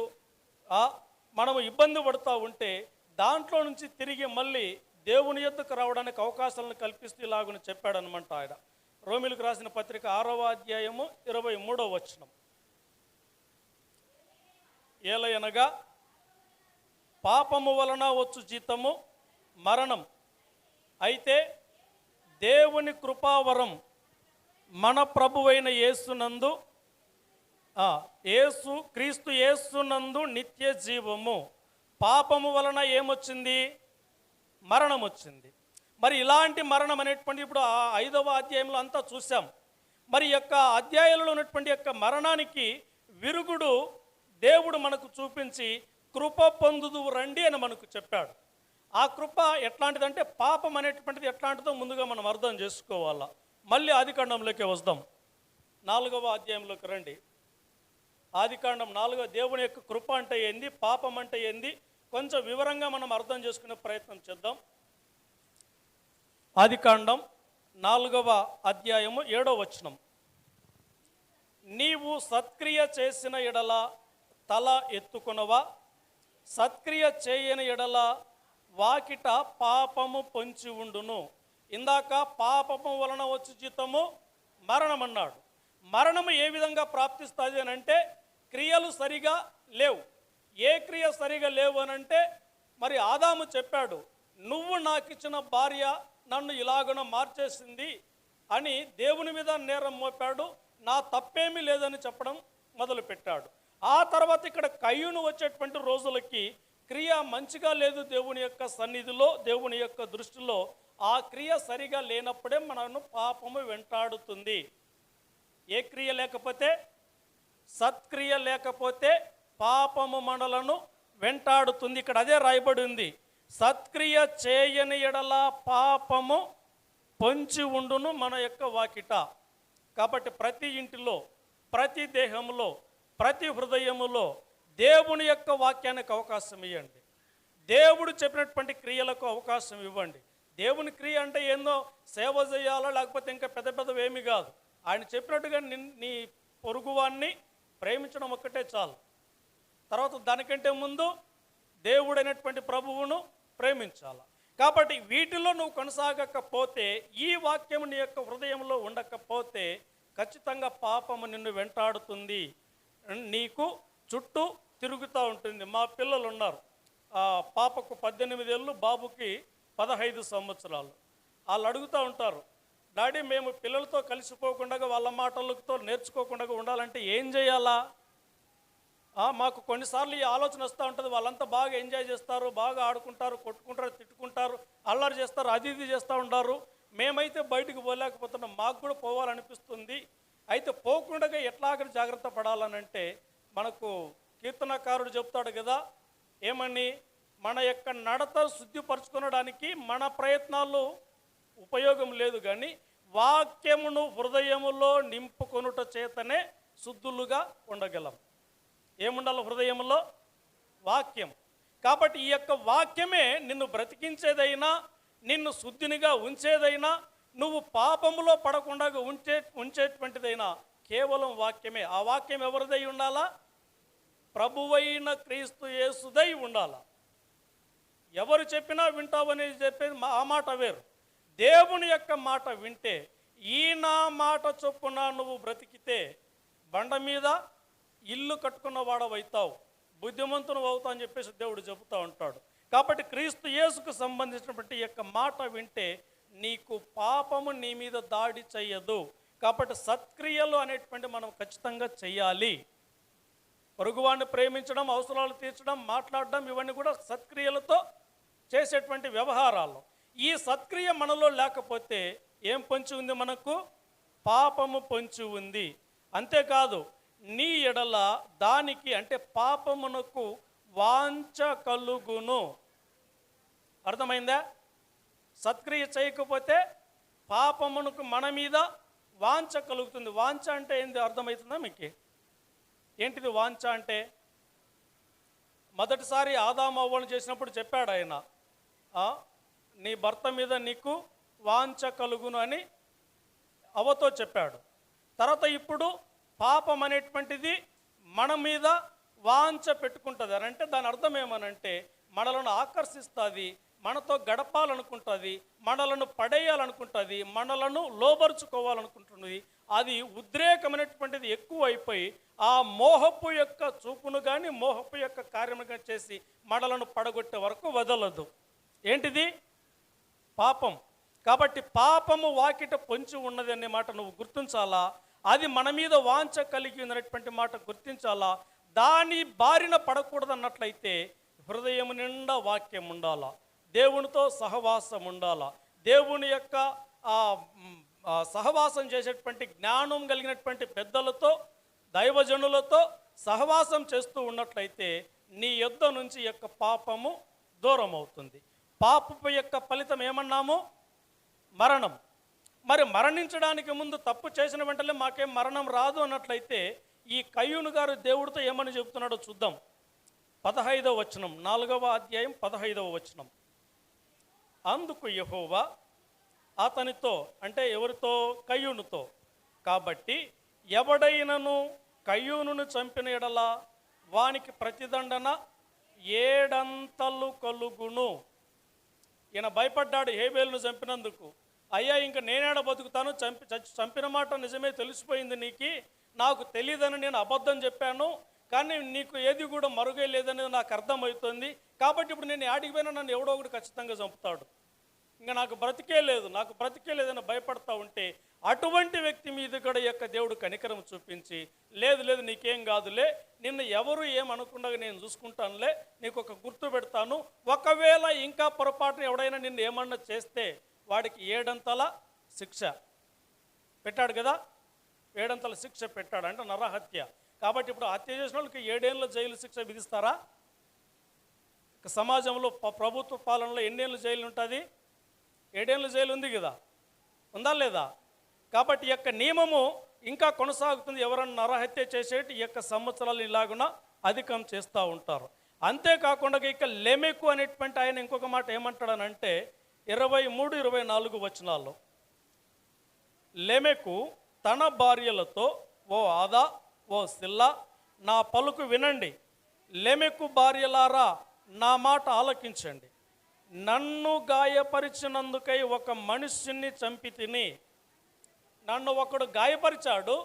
మనము ఇబ్బంది పడుతూ ఉంటే దాంట్లో నుంచి తిరిగి మళ్ళీ దేవుని యొద్దకు రావడానికి అవకాశాలను కల్పిస్తూ ఇలాగని చెప్పాడనమాట ఆయన. రోమీయులకు రాసిన పత్రిక 6వ అధ్యాయము 23వ వచనం. ఏలయనగా పాపము వలన వచ్చు జీతము మరణం, అయితే దేవుని కృపావరం మన ప్రభువైన యేసునందు క్రీస్తు యేసునందు నిత్య జీవము. పాపము వలన ఏమొచ్చింది? మరణం వచ్చింది. మరి ఇలాంటి మరణం అనేటువంటి ఇప్పుడు 5వ అధ్యాయంలో అంతా చూసాం. మరి యొక్క అధ్యాయంలో ఉన్నటువంటి యొక్క మరణానికి విరుగుడు దేవుడు మనకు చూపించి కృప పొందుదు రండి అని మనకు చెప్పాడు. ఆ కృప ఎట్లాంటిదంటే పాపం అనేటువంటిది ఎట్లాంటిదో ముందుగా మనం అర్థం చేసుకోవాలా. మళ్ళీ ఆదికాండంలోకి వద్దాం. 4వ అధ్యాయంలోకి రండి. ఆదికాండం 4వ దేవుని యొక్క కృప అంటే ఏంది, పాపం అంటే ఏంది కొంచెం వివరంగా మనం అర్థం చేసుకునే ప్రయత్నం చేద్దాం. ఆదికాండం 4వ అధ్యాయము 7వ వచనం. నీవు సత్క్రియ చేసిన ఎడల తల ఎత్తుకొనవా, సత్క్రియ చేయని ఎడల వాకిట పాపము పొంచి ఉండును. ఇందాక పాపము వలన వచ్చి జీతము మరణం అన్నాడు. మరణము ఏ విధంగా ప్రాప్తిస్తుంది అని అంటే క్రియలు సరిగా లేవు. ఏ క్రియ సరిగా లేవు అని అంటే మరి ఆదాము చెప్పాడు, నువ్వు నాకు ఇచ్చిన భార్య నన్ను ఇలాగన మార్చేసింది అని దేవుని మీద నేరం మోపాడు. నా తప్పేమీ లేదని చెప్పడం మొదలుపెట్టాడు. ఆ తర్వాత ఇక్కడ కయ్యూను వచ్చేటువంటి రోజులకి క్రియ మంచిగా లేదు దేవుని యొక్క సన్నిధిలో, దేవుని యొక్క దృష్టిలో. ఆ క్రియ సరిగా లేనప్పుడే మనను పాపము వెంటాడుతుంది. ఏ క్రియ లేకపోతే, సత్క్రియ లేకపోతే పాపము మనలను వెంటాడుతుంది. ఇక్కడ అదే రాయబడి ఉంది, సత్క్రియ చేయని ఎడల పాపము పొంచి ఉండును మన యొక్క వాకిట. కాబట్టి ప్రతి ఇంటిలో, ప్రతి దేహంలో, ప్రతి హృదయములో దేవుని యొక్క వాక్యానికి అవకాశం ఇవ్వండి. దేవుడు చెప్పినటువంటి క్రియలకు అవకాశం ఇవ్వండి. దేవుని క్రియ అంటే ఏందో సేవ చేయాలా లేకపోతే ఇంకా పెద్ద పెద్దవి ఏమీ కాదు. ఆయన చెప్పినట్టుగా నీ పొరుగువాన్ని ప్రేమించడం ఒక్కటే చాలు. తర్వాత దానికంటే ముందు దేవుడైనటువంటి ప్రభువును ప్రేమించాలి. కాబట్టి వీటిలో నువ్వు కొనసాగకపోతే, ఈ వాక్యము నీ యొక్క హృదయంలో ఉండకపోతే ఖచ్చితంగా పాపము నిన్ను వెంటాడుతుంది, నీకు చుట్టూ తిరుగుతూ ఉంటుంది. మా పిల్లలు ఉన్నారు, పాపకు 18 ఏళ్ళు, బాబుకి 15 సంవత్సరాలు. వాళ్ళు అడుగుతూ ఉంటారు, డాడీ మేము పిల్లలతో కలిసిపోకుండా వాళ్ళ మాటలతో నేర్చుకోకుండా ఉండాలంటే ఏం చేయాలా? మాకు కొన్నిసార్లు ఈ ఆలోచన వస్తూ ఉంటుంది, వాళ్ళంతా బాగా ఎంజాయ్ చేస్తారు, బాగా ఆడుకుంటారు, కొట్టుకుంటారు, తిట్టుకుంటారు, అల్లరి చేస్తారు, అది ఇది చేస్తూ ఉంటారు. మేమైతే బయటకు పోలేకపోతున్నాం, మాకు కూడా పోవాలనిపిస్తుంది. అయితే పోకుండా ఎట్లాగ జాగ్రత్త పడాలనంటే మనకు కీర్తనకారుడు చెప్తాడు కదా, ఏమని, మన యొక్క నడత శుద్ధిపరచుకొనడానికి మన ప్రయత్నాలు ఉపయోగం లేదు, కానీ వాక్యమును హృదయములో నింపుకొనుట చేతనే శుద్ధులుగా ఉండగలం. ఏముండాలి హృదయంలో? వాక్యం. కాబట్టి ఈ యొక్క వాక్యమే నిన్ను బ్రతికించేదైనా, నిన్ను శుద్ధినిగా ఉంచేదైనా, నువ్వు పాపములో పడకుండా ఉంచేటువంటిదైనా కేవలం వాక్యమే. ఆ వాక్యం ఎవరిదై ఉండాలా? ప్రభువైన క్రీస్తు యేసుదై ఉండాల. ఎవరు చెప్పినా వింటావని చెప్పేది ఆ మాట వేరు. దేవుని యొక్క మాట వింటే, ఈ నా మాట చొప్పున నువ్వు బ్రతికితే బండ మీద ఇల్లు కట్టుకున్న వాడవైతావు, బుద్ధిమంతును అవుతావు అని చెప్పేసి దేవుడు చెబుతూ ఉంటాడు. కాబట్టి క్రీస్తు యేసుకు సంబంధించినటువంటి యొక్క మాట వింటే నీకు పాపము నీ మీద దాడి చెయ్యదు. కాబట్టి సత్క్రియలు అనేటువంటి మనం ఖచ్చితంగా చెయ్యాలి. పొరుగువాడిని ప్రేమించడం, అవసరాలు తీర్చడం, మాట్లాడడం, ఇవన్నీ కూడా సత్క్రియలతో చేసేటువంటి వ్యవహారాలు. ఈ సత్క్రియ మనలో లేకపోతే ఏం పొంచి ఉంది? మనకు పాపము పొంచి ఉంది. అంతేకాదు, నీ ఎడల దానికి అంటే పాపమునకు వాంఛ కలుగును. అర్థమైందా? సత్క్రియ చేయకపోతే పాపమునకు మన మీద వాంఛ కలుగుతుంది. వాంఛ అంటే ఏంది అర్థమవుతుందా మీకు? ఏంటిది వాంఛ అంటే? మొదటిసారి ఆదాము అవ్వను చేసినప్పుడు చెప్పాడు ఆయన, నీ భర్త మీద నీకు వాంఛ కలుగును అని అవ్వతో చెప్పాడు. తర్వాత ఇప్పుడు పాపం అనేటువంటిది మన మీద వాంఛ పెట్టుకుంటుంది అని అంటే దాని అర్థం ఏమనంటే మనలను ఆకర్షిస్తుంది, మనతో గడపాలనుకుంటుంది, మనలను పడేయాలనుకుంటుంది, మనలను లోబరుచుకోవాలనుకుంటుంది. అది ఉద్రేకమైనటువంటిది ఎక్కువ అయిపోయి ఆ మోహపు యొక్క చూపును కానీ మోహపు యొక్క కార్యము కానీ చేసి మనలను పడగొట్టే వరకు వదలదు. ఏంటిది? పాపం. కాబట్టి పాపము వాకిట పొంచి ఉన్నది అనే మాట నువ్వు గుర్తించాలా. అది మన మీద వాంఛ కలిగి ఉన్నటువంటి మాట గుర్తించాలా. దాని బారిన పడకూడదు అన్నట్లయితే హృదయం నిండా వాక్యం ఉండాలా, దేవునితో సహవాసం ఉండాలా, దేవుని యొక్క సహవాసం చేసేటువంటి జ్ఞానం కలిగినటువంటి పెద్దలతో దైవజనులతో సహవాసం చేస్తూ ఉన్నట్లయితే నీ యొద్ద నుంచి యొక్క పాపము దూరం అవుతుంది. పాపపు యొక్క ఫలితం ఏమన్నాము? మరణం. మరి మరణించడానికి ముందు తప్పు చేసిన వెంటనే మాకేం మరణం రాదు అన్నట్లయితే ఈ కయ్యూను గారు దేవుడితో ఏమని చెబుతున్నాడో చూద్దాం. 15వ వచనం, 4వ అధ్యాయం 15వ వచనం. అందుకు యెహోవా అతనితో, అంటే ఎవరితో? కయ్యూనుతో, కాబట్టి ఎవడైనను కయ్యూనును చంపిన ఎడల వానికి ప్రతిదండన 7 కలుగును. ఈయన భయపడ్డాడు హేబేలును చంపినందుకు. అయ్యా, ఇంక నేనేడ బతుకుతాను? చంపిన మాట నిజమే తెలిసిపోయింది నీకు, నాకు తెలియదని నేను అబద్ధం చెప్పాను, కానీ నీకు ఏది కూడా మరుగే లేదనేది నాకు అర్థమవుతుంది. కాబట్టి ఇప్పుడు నేను ఆడికి పోయినా నన్ను ఎవడో ఒకటి ఖచ్చితంగా చంపుతాడు, ఇంకా నాకు బ్రతికే లేదని భయపడతా ఉంటే అటువంటి వ్యక్తి మీద కూడా యొక్క దేవుడు కనికరం చూపించి, లేదు లేదు నీకేం కాదులే, నిన్ను ఎవరు ఏమనకుండా నేను చూసుకుంటానులే, నీకు ఒక గుర్తు పెడతాను, ఒకవేళ ఇంకా పొరపాటున ఎవడైనా నిన్ను ఏమన్నా చేస్తే వాడికి 7 శిక్ష పెట్టాడు కదా. 7 శిక్ష పెట్టాడు అంటే నరహత్య. కాబట్టి ఇప్పుడు హత్య చేసిన వాళ్ళకి 7 ఏళ్ళ జైలు శిక్ష విధిస్తారా? సమాజంలో ప్రభుత్వ పాలనలో ఎన్ని ఏళ్ళు జైలు ఉంటుంది? 7 ఏళ్ళ జైలు ఉంది కదా, ఉందా లేదా? కాబట్టి ఈ యొక్క నియమము ఇంకా కొనసాగుతుంది. ఎవరన్నా నరహత్య చేసేటి ఈ యొక్క సంవత్సరాలు ఇలాగున అధికం చేస్తూ ఉంటారు. అంతేకాకుండా ఇక లెమెకు అనేటువంటి ఆయన ఇంకొక మాట ఏమంటాడనంటే 23, 24 వచనాల్లో, లెమెకు తన భార్యలతో, ఓ ఆదా, ఓ సిల్లా, నా పలుకు వినండి, లెమెకు భార్యలారా నా మాట ఆలకించండి, నన్ను గాయపరిచినందుకై ఒక మనుష్యుని చంపి తిని, నన్ను ఒకడు గాయపరిచాడు,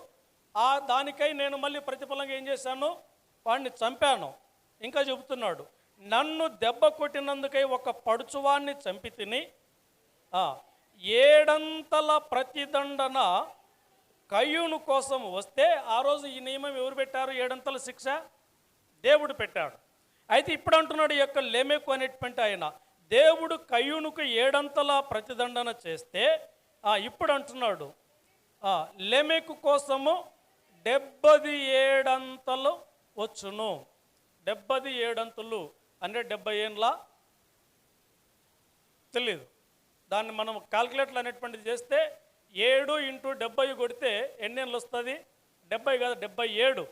దానికై నేను మళ్ళీ ప్రతిఫలంగా ఏం చేశాను? వాడిని చంపాను. ఇంకా చెబుతున్నాడు, నన్ను దెబ్బ కొట్టినందుకై ఒక పడుచువాన్ని చంపి తిని 7 ప్రతిదండన కయ్యూను కోసం వస్తే, ఆ రోజు ఈ నియమం ఎవరు పెట్టారు? 7 శిక్ష దేవుడు పెట్టాడు. అయితే ఇప్పుడు అంటున్నాడు ఈ యొక్క లెమెకు అనేటువంటి ఆయన, దేవుడు కయ్యూనుకు 7 ప్రతిదండన చేస్తే ఇప్పుడు అంటున్నాడు లెమెకు కోసము 77 వచ్చును. 77 అంటే 70 ఏండ్ల తెలీదు. దాన్ని మనం క్యాల్కులేట్లు అనేటువంటిది చేస్తే 7 × 70 కొడితే ఎన్ని ఏళ్ళు వస్తుంది? 70 కాదు, 77.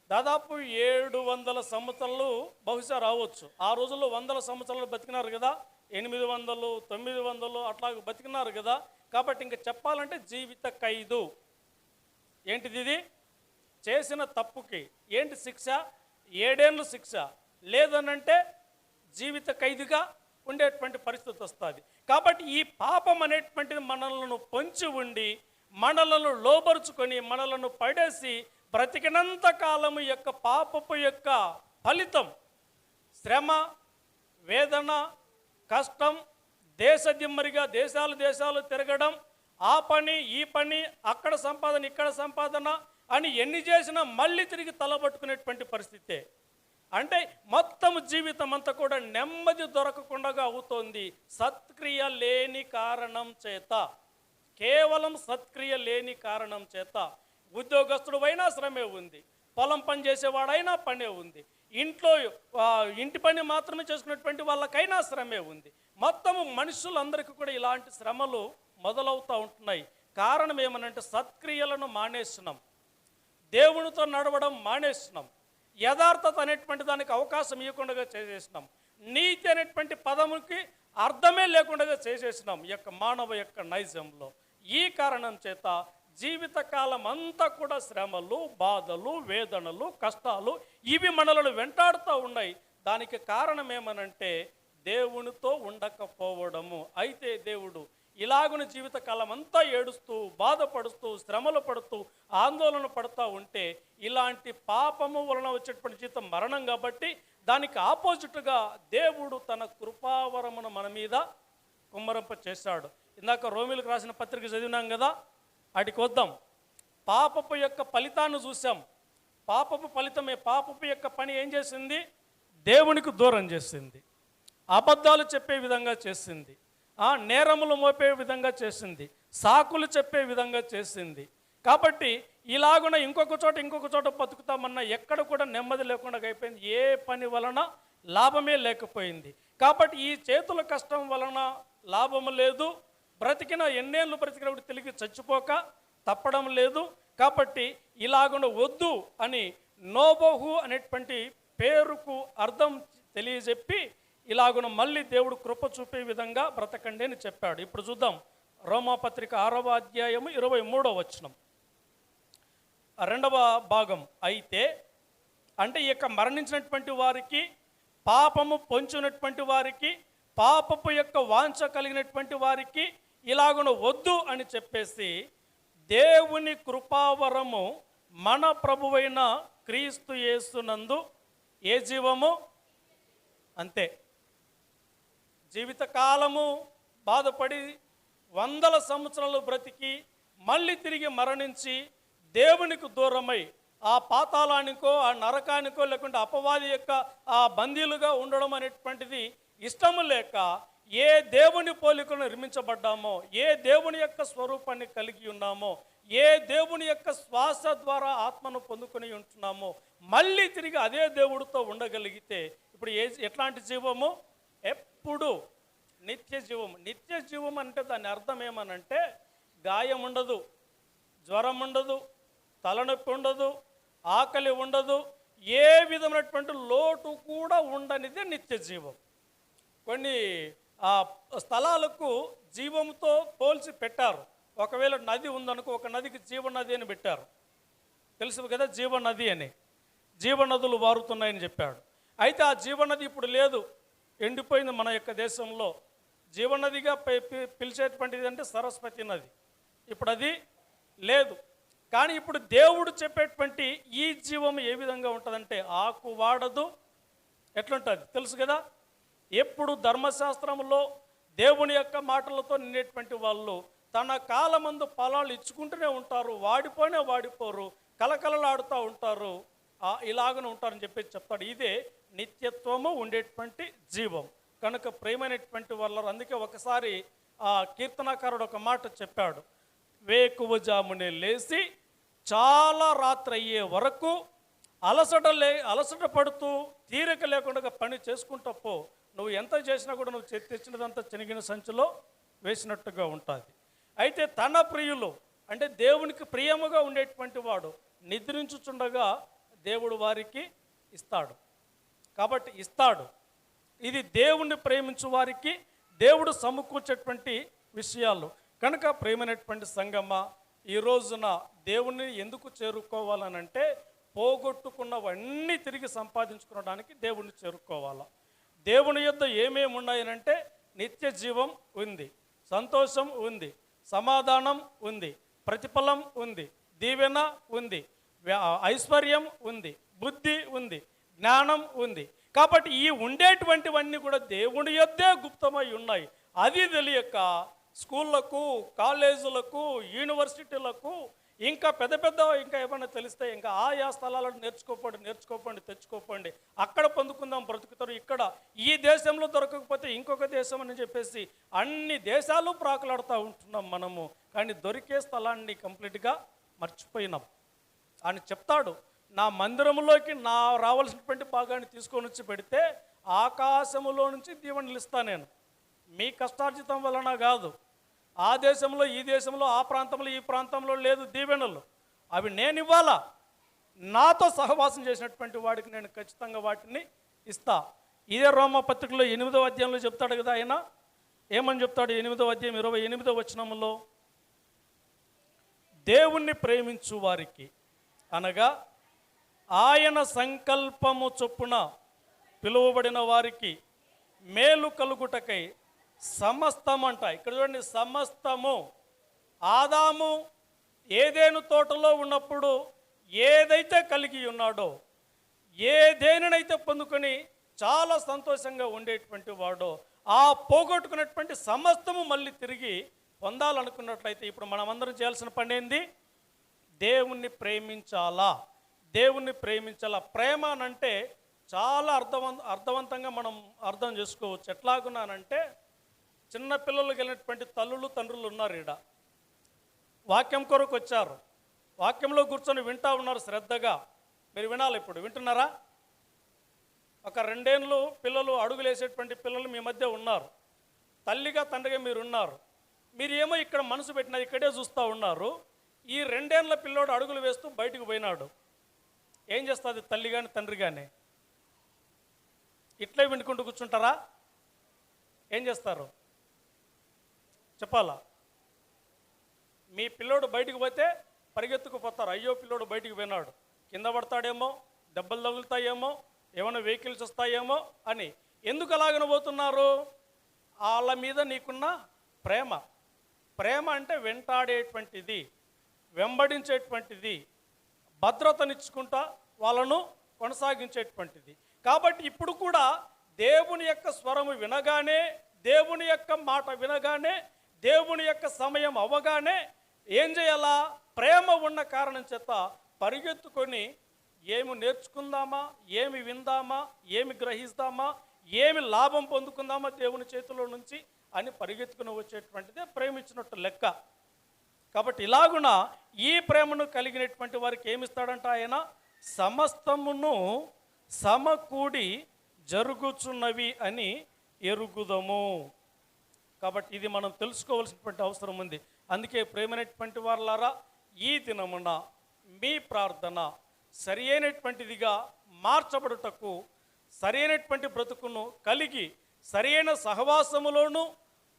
దాదాపు 700 సంవత్సరాలు బహుశా రావచ్చు. ఆ రోజుల్లో 100 సంవత్సరాలు బతికినారు కదా, 800, 900 అట్లా బతికినారు కదా. కాబట్టి ఇంకా చెప్పాలంటే జీవిత ఖైదు. ఏంటిది ఇది? చేసిన తప్పుకి ఏంటి శిక్ష? 7 ఏళ్ళు శిక్ష, లేదనంటే జీవిత ఖైదుగా ఉండేటువంటి పరిస్థితి వస్తుంది. కాబట్టి ఈ పాపం అనేటువంటిది మనలను పొంచి ఉండి మనలను లోబరుచుకొని మనలను పడేసి బ్రతికినంత కాలము యొక్క పాపపు యొక్క ఫలితం శ్రమ, వేదన, కష్టం, దేశదిమ్మరిగా దేశాలు తిరగడం, ఆ పని ఈ పని, అక్కడ సంపాదన ఇక్కడ సంపాదన అని ఎన్ని చేసినా మళ్ళీ తిరిగి తలబట్టుకునేటువంటి పరిస్థితే. అంటే మొత్తం జీవితం అంతా కూడా నెమ్మది దొరకకుండా అవుతోంది సత్క్రియ లేని కారణం చేత. కేవలం సత్క్రియ లేని కారణం చేత. ఉద్యోగస్తుడు అయినా శ్రమే ఉంది, పొలం పని చేసేవాడైనా పనే ఉంది, ఇంట్లో ఇంటి పని మాత్రమే చేసుకునేటువంటి వాళ్ళకైనా శ్రమే ఉంది. మొత్తము మనుషులందరికీ కూడా ఇలాంటి శ్రమలు మొదలవుతూ ఉంటున్నాయి. కారణం ఏమనంటే సత్క్రియలను మానేస్తున్నాం, దేవునితో నడవడం మానేస్తున్నాం, యథార్థత అనేటువంటి దానికి అవకాశం ఇవ్వకుండా చేసేసినాం, నీతి అనేటువంటి పదముకి అర్థమే లేకుండా చేసేసినాం ఈ యొక్క మానవ యొక్క నైజంలో. ఈ కారణం చేత జీవితకాలం అంతా కూడా శ్రమలు, బాధలు, వేదనలు, కష్టాలు ఇవి మనలను వెంటాడుతూ ఉన్నాయి. దానికి కారణం ఏమనంటే దేవునితో ఉండకపోవడము. అయితే దేవుడు ఇలాగున జీవితకాలం అంతా ఏడుస్తూ, బాధపడుతూ, శ్రమలు పడుతూ, ఆందోళన పడుతూ ఉంటే ఇలాంటి పాపము వలన వచ్చేటువంటి జీవితం మరణం. కాబట్టి దానికి ఆపోజిట్గా దేవుడు తన కృపావరమును మన మీద కుమ్మరింప చేశాడు. ఇందాక రోమిలకు రాసిన పత్రిక చదివినాం కదా, అటుకి వద్దాం. పాపపు యొక్క ఫలితాన్ని చూసాం. పాపపు ఫలితమే, పాపపు యొక్క పని ఏం చేసింది? దేవునికి దూరం చేసింది, అబద్ధాలు చెప్పే విధంగా చేసింది, నేరములు మోపే విధంగా చేసింది, సాకులు చెప్పే విధంగా చేసింది. కాబట్టి ఇలాగున ఇంకొక చోట బతుకుతామన్నా ఎక్కడ కూడా నెమ్మది లేకుండా అయిపోయింది. ఏ పని వలన లాభమే లేకపోయింది. కాబట్టి ఈ చేతుల కష్టం వలన లాభము లేదు, బ్రతికిన ఎన్నేళ్ళు బ్రతికినప్పుడు తిరిగి చచ్చిపోక తప్పడం లేదు. కాబట్టి ఇలాగున వద్దు అని నోబోహు అనేటువంటి పేరుకు అర్థం తెలియజెప్పి ఇలాగున మళ్ళీ దేవుడు కృప చూపే విధంగా బ్రతకండి అని చెప్పాడు. ఇప్పుడు చూద్దాం రోమాపత్రిక 6వ అధ్యాయము 23వ వచనం, 2వ భాగం. అయితే అంటే ఈ యొక్క మరణించినటువంటి వారికి, పాపము పొంచినటువంటి వారికి, పాపపు యొక్క వాంఛ కలిగినటువంటి వారికి ఇలాగున వద్దు అని చెప్పేసి దేవుని కృపావరము మన ప్రభువైన క్రీస్తు యేసునందు ఏ జీవము అంతే. జీవితకాలము బాధపడి 100 సంవత్సరాలు బ్రతికి మళ్ళీ తిరిగి మరణించి దేవునికి దూరమై ఆ పాతాళానికో ఆ నరకానికో లేకుంటే అపవాది యొక్క ఆ బందీలుగా ఉండడం అనేటువంటిది ఇష్టము లేక ఏ దేవుని పోలికను నిర్మించబడ్డామో, ఏ దేవుని యొక్క స్వరూపాన్ని కలిగి ఉన్నామో, ఏ దేవుని యొక్క శ్వాస ద్వారా ఆత్మను పొందుకొని ఉంటున్నామో మళ్ళీ తిరిగి అదే దేవుడితో ఉండగలిగితే ఇప్పుడు ఎట్లాంటి జీవము? ఎప్పుడు నిత్య జీవము. నిత్య జీవం అంటే దాని అర్థం ఏమనంటే గాయం ఉండదు, జ్వరం ఉండదు, తలనొప్పి ఉండదు, ఆకలి ఉండదు, ఏ విధమైనటువంటి లోటు కూడా ఉండనిదే నిత్య జీవం. కొన్ని స్థలాలకు జీవంతో పోల్చి పెట్టారు. ఒకవేళ నది ఉందనుకో, ఒక నదికి జీవనది అని పెట్టారు, తెలుసు కదా జీవనది అని. జీవనదులు వారుతున్నాయని చెప్పాడు. అయితే ఆ జీవనది ఇప్పుడు లేదు, ఎండిపోయింది. మన యొక్క దేశంలో జీవనదిగా పిలిచేటువంటిది అంటే సరస్వతి నది, ఇప్పుడు అది లేదు. కానీ ఇప్పుడు దేవుడు చెప్పేటువంటి ఈ జీవం ఏ విధంగా ఉంటుందంటే ఆకు వాడదు, ఎట్లుంటుంది తెలుసు కదా. ఎప్పుడు ధర్మశాస్త్రంలో దేవుని యొక్క మాటలతో నిండేటువంటి వాళ్ళు తన కాలమందు ఫలాలు ఇచ్చుకుంటూనే ఉంటారు, వాడిపోరు, కలకలలాడుతూ ఉంటారు, ఇలాగనే ఉంటారని చెప్పేసి చెప్తాడు. ఇదే నిత్యత్వము ఉండేటువంటి జీవం. కనుక ప్రేమైనటువంటి వాళ్ళు, అందుకే ఒకసారి ఆ కీర్తనాకారుడు ఒక మాట చెప్పాడు, వేకువజామునే లేచి చాలా రాత్రి అయ్యే వరకు అలసట పడుతూ తీరిక లేకుండా పని చేసుకుంటూ పో, నువ్వు ఎంత చేసినా కూడా నువ్వు తెచ్చినదంతా చినిగిన సంచిలో వేసినట్టుగా ఉంటుంది. అయితే తన ప్రియులు అంటే దేవునికి ప్రియముగా ఉండేటువంటి వాడు నిద్రించుచుండగా దేవుడు వారికి ఇస్తాడు. కాబట్టి ఇస్తాడు. ఇది దేవుణ్ణి ప్రేమించు వారికి దేవుడు సమకూర్చేటువంటి విషయాలు. కనుక ప్రేమైనటువంటి సంగమ, ఈ రోజున దేవుణ్ణి ఎందుకు చేరుకోవాలనంటే పోగొట్టుకున్నవన్నీ తిరిగి సంపాదించుకోవడానికి దేవుణ్ణి చేరుకోవాలా. దేవుని యొద్ద ఏమేమి ఉన్నాయనంటే నిత్య జీవం ఉంది, సంతోషం ఉంది, సమాధానం ఉంది, ప్రతిఫలం ఉంది, దీవెన ఉంది, ఐశ్వర్యం ఉంది, బుద్ధి ఉంది, జ్ఞానం ఉంది. కాబట్టి ఈ ఉండేటువంటివన్నీ కూడా దేవుని యొద్దే గుప్తమై ఉన్నాయి. అది తెలియక స్కూళ్ళకు, కాలేజీలకు, యూనివర్సిటీలకు, ఇంకా పెద్ద పెద్ద ఇంకా ఏమైనా తెలిస్తే ఇంకా ఆయా స్థలాలను నేర్చుకోపండి తెచ్చుకోపండి, అక్కడ పొందుకుందాం బ్రతుకుతారు, ఇక్కడ ఈ దేశంలో దొరకకపోతే ఇంకొక దేశం అని చెప్పేసి అన్ని దేశాలు ప్రాకులాడుతూ ఉంటున్నాం మనము. కానీ దొరికే స్థలాన్ని కంప్లీట్గా మర్చిపోయినాం. ఆయన చెప్తాడు, నా మందిరంలోకి నా రావాల్సినటువంటి భాగాన్ని తీసుకొని వచ్చి పెడితే ఆకాశములో నుంచి దీవెనలు ఇస్తా నేను, మీ కష్టార్జితం వలన కాదు. ఆ దేశంలో ఈ దేశంలో ఆ ప్రాంతంలో ఈ ప్రాంతంలో లేదు దీవెనలు, అవి నేను ఇవ్వాలా. నాతో సహవాసం చేసినటువంటి వాడికి నేను ఖచ్చితంగా వాటిని ఇస్తా. ఇదే రోమా పత్రికలో 8వ అధ్యాయంలో చెప్తాడు కదా ఆయన. ఏమని చెప్తాడు? 8వ అధ్యాయం 28వ వచనంలో, దేవుణ్ణి ప్రేమించు వారికి అనగా ఆయన సంకల్పము చొప్పున పిలువబడిన వారికి మేలు కలుగుటకై సమస్తం అంట. ఇక్కడ చూడండి, సమస్తము. ఆదాము ఏదేను తోటలో ఉన్నప్పుడు ఏదైతే కలిగి ఉన్నాడో, ఏ దేనినైతే పొందుకొని చాలా సంతోషంగా ఉండేటువంటి వాడో, ఆ పోగొట్టుకున్నటువంటి సమస్తము మళ్ళీ తిరిగి పొందాలనుకున్నట్లయితే ఇప్పుడు మనమందరం చేయాల్సిన పని ఏంది? దేవుణ్ణి ప్రేమించాలా, దేవుణ్ణి ప్రేమించాలా. ప్రేమ అనంటే చాలా అర్థవంతంగా మనం అర్థం చేసుకోవచ్చు. ఎట్లాగున్నానంటే, చిన్న పిల్లలు కలిగినటువంటి తల్లులు తండ్రులు ఉన్నారు. ఈడ వాక్యం కొరకు వచ్చారు, వాక్యంలో కూర్చొని వింటా ఉన్నారు శ్రద్ధగా. మీరు వినాలి. ఇప్పుడు వింటున్నారా? ఒక 2 ఏళ్ళు పిల్లలు, అడుగులు వేసేటువంటి పిల్లలు మీ మధ్య ఉన్నారు. తల్లిగా తండ్రిగా మీరు ఉన్నారు. మీరు ఏమో ఇక్కడ మనసు పెట్టినా ఇక్కడే చూస్తూ ఉన్నారు. ఈ 2 ఏళ్ళ పిల్లోడు అడుగులు వేస్తూ బయటకు పోయినాడు. ఏం చేస్తుంది తల్లి కానీ తండ్రి కానీ? ఇట్లే వినుకుంటూ కూర్చుంటారా? ఏం చేస్తారు చెప్పాలా? మీ పిల్లోడు బయటికి పోతే పరిగెత్తుకుపోతారు. అయ్యో పిల్లోడు బయటికి పోయినాడు, కింద పడతాడేమో, దెబ్బలు తగులుతాయేమో, ఏమైనా వెహికల్స్ వస్తాయేమో అని. ఎందుకు అలాగన పోతున్నారు? వాళ్ళ మీద నీకున్న ప్రేమ. ప్రేమ అంటే వెంటాడేటువంటిది, వెంబడించేటువంటిది, భద్రతనిచ్చుకుంటా వాళ్ళను కొనసాగించేటువంటిది. కాబట్టి ఇప్పుడు కూడా దేవుని యొక్క స్వరము వినగానే, దేవుని యొక్క మాట వినగానే, దేవుని యొక్క సమయం అవ్వగానే ఏం చేయాలా? ప్రేమ ఉన్న కారణం చేత పరిగెత్తుకొని ఏమి నేర్చుకుందామా, ఏమి విందామా, ఏమి గ్రహిస్తామా, ఏమి లాభం పొందుకుందామా దేవుని చేతిలో నుంచి అని పరిగెత్తుకుని వచ్చేటువంటిదే ప్రేమించినట్టు లెక్క. కాబట్టి ఇలాగున ఈ ప్రేమను కలిగినటువంటి వారికి ఏమిస్తాడంట ఆయన? సమస్తమును సమకూడి జరుగుచున్నవి అని ఎరుగుదము. కాబట్టి ఇది మనం తెలుసుకోవాల్సినటువంటి అవసరం ఉంది. అందుకే ప్రేమైనటువంటి వారలారా, ఈ దినమున మీ ప్రార్థన సరి అయినటువంటిదిగా మార్చబడుటకు, సరి అయినటువంటి బ్రతుకును కలిగి సరి అయిన సహవాసములోను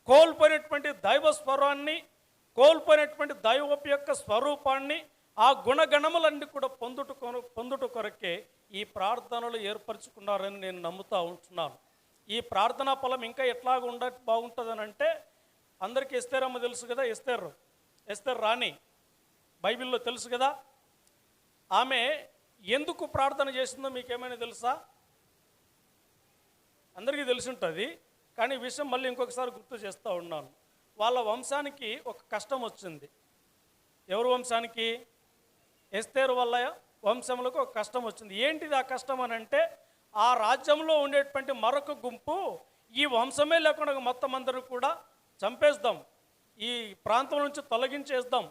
కోల్పోయినటువంటి దైవ స్వరాన్ని, కోల్పోయినటువంటి దైవ యొక్క స్వరూపాన్ని, ఆ గుణగణములన్నీ కూడా పొందుట కొరకే ఈ ప్రార్థనలు ఏర్పరచుకున్నారని నేను నమ్ముతూ ఉంటున్నాను. ఈ ప్రార్థనా ఫలం ఇంకా ఎట్లాగ బాగుంటుందని అంటే, అందరికీ ఎస్తేరమ్మ తెలుసు కదా, ఎస్తేర్ రాణి బైబిల్లో తెలుసు కదా. ఆమె ఎందుకు ప్రార్థన చేసిందో మీకేమైనా తెలుసా? అందరికీ తెలిసి ఉంటుంది, కానీ ఈ విషయం మళ్ళీ ఇంకొకసారి గుర్తు చేస్తూ ఉన్నాను. వాళ్ళ వంశానికి ఒక కష్టం వచ్చింది. ఎవరి వంశానికి? ఎస్తేరు వల్ల వంశములకు ఒక కష్టం వచ్చింది. ఏంటిది ఆ కష్టం అని అంటే, ఆ రాజ్యంలో ఉండేటువంటి మరొక గుంపు ఈ వంశమే లేకుండా మొత్తం అందరూ కూడా చంపేద్దాం, ఈ ప్రాంతం నుంచి తొలగించేద్దాం,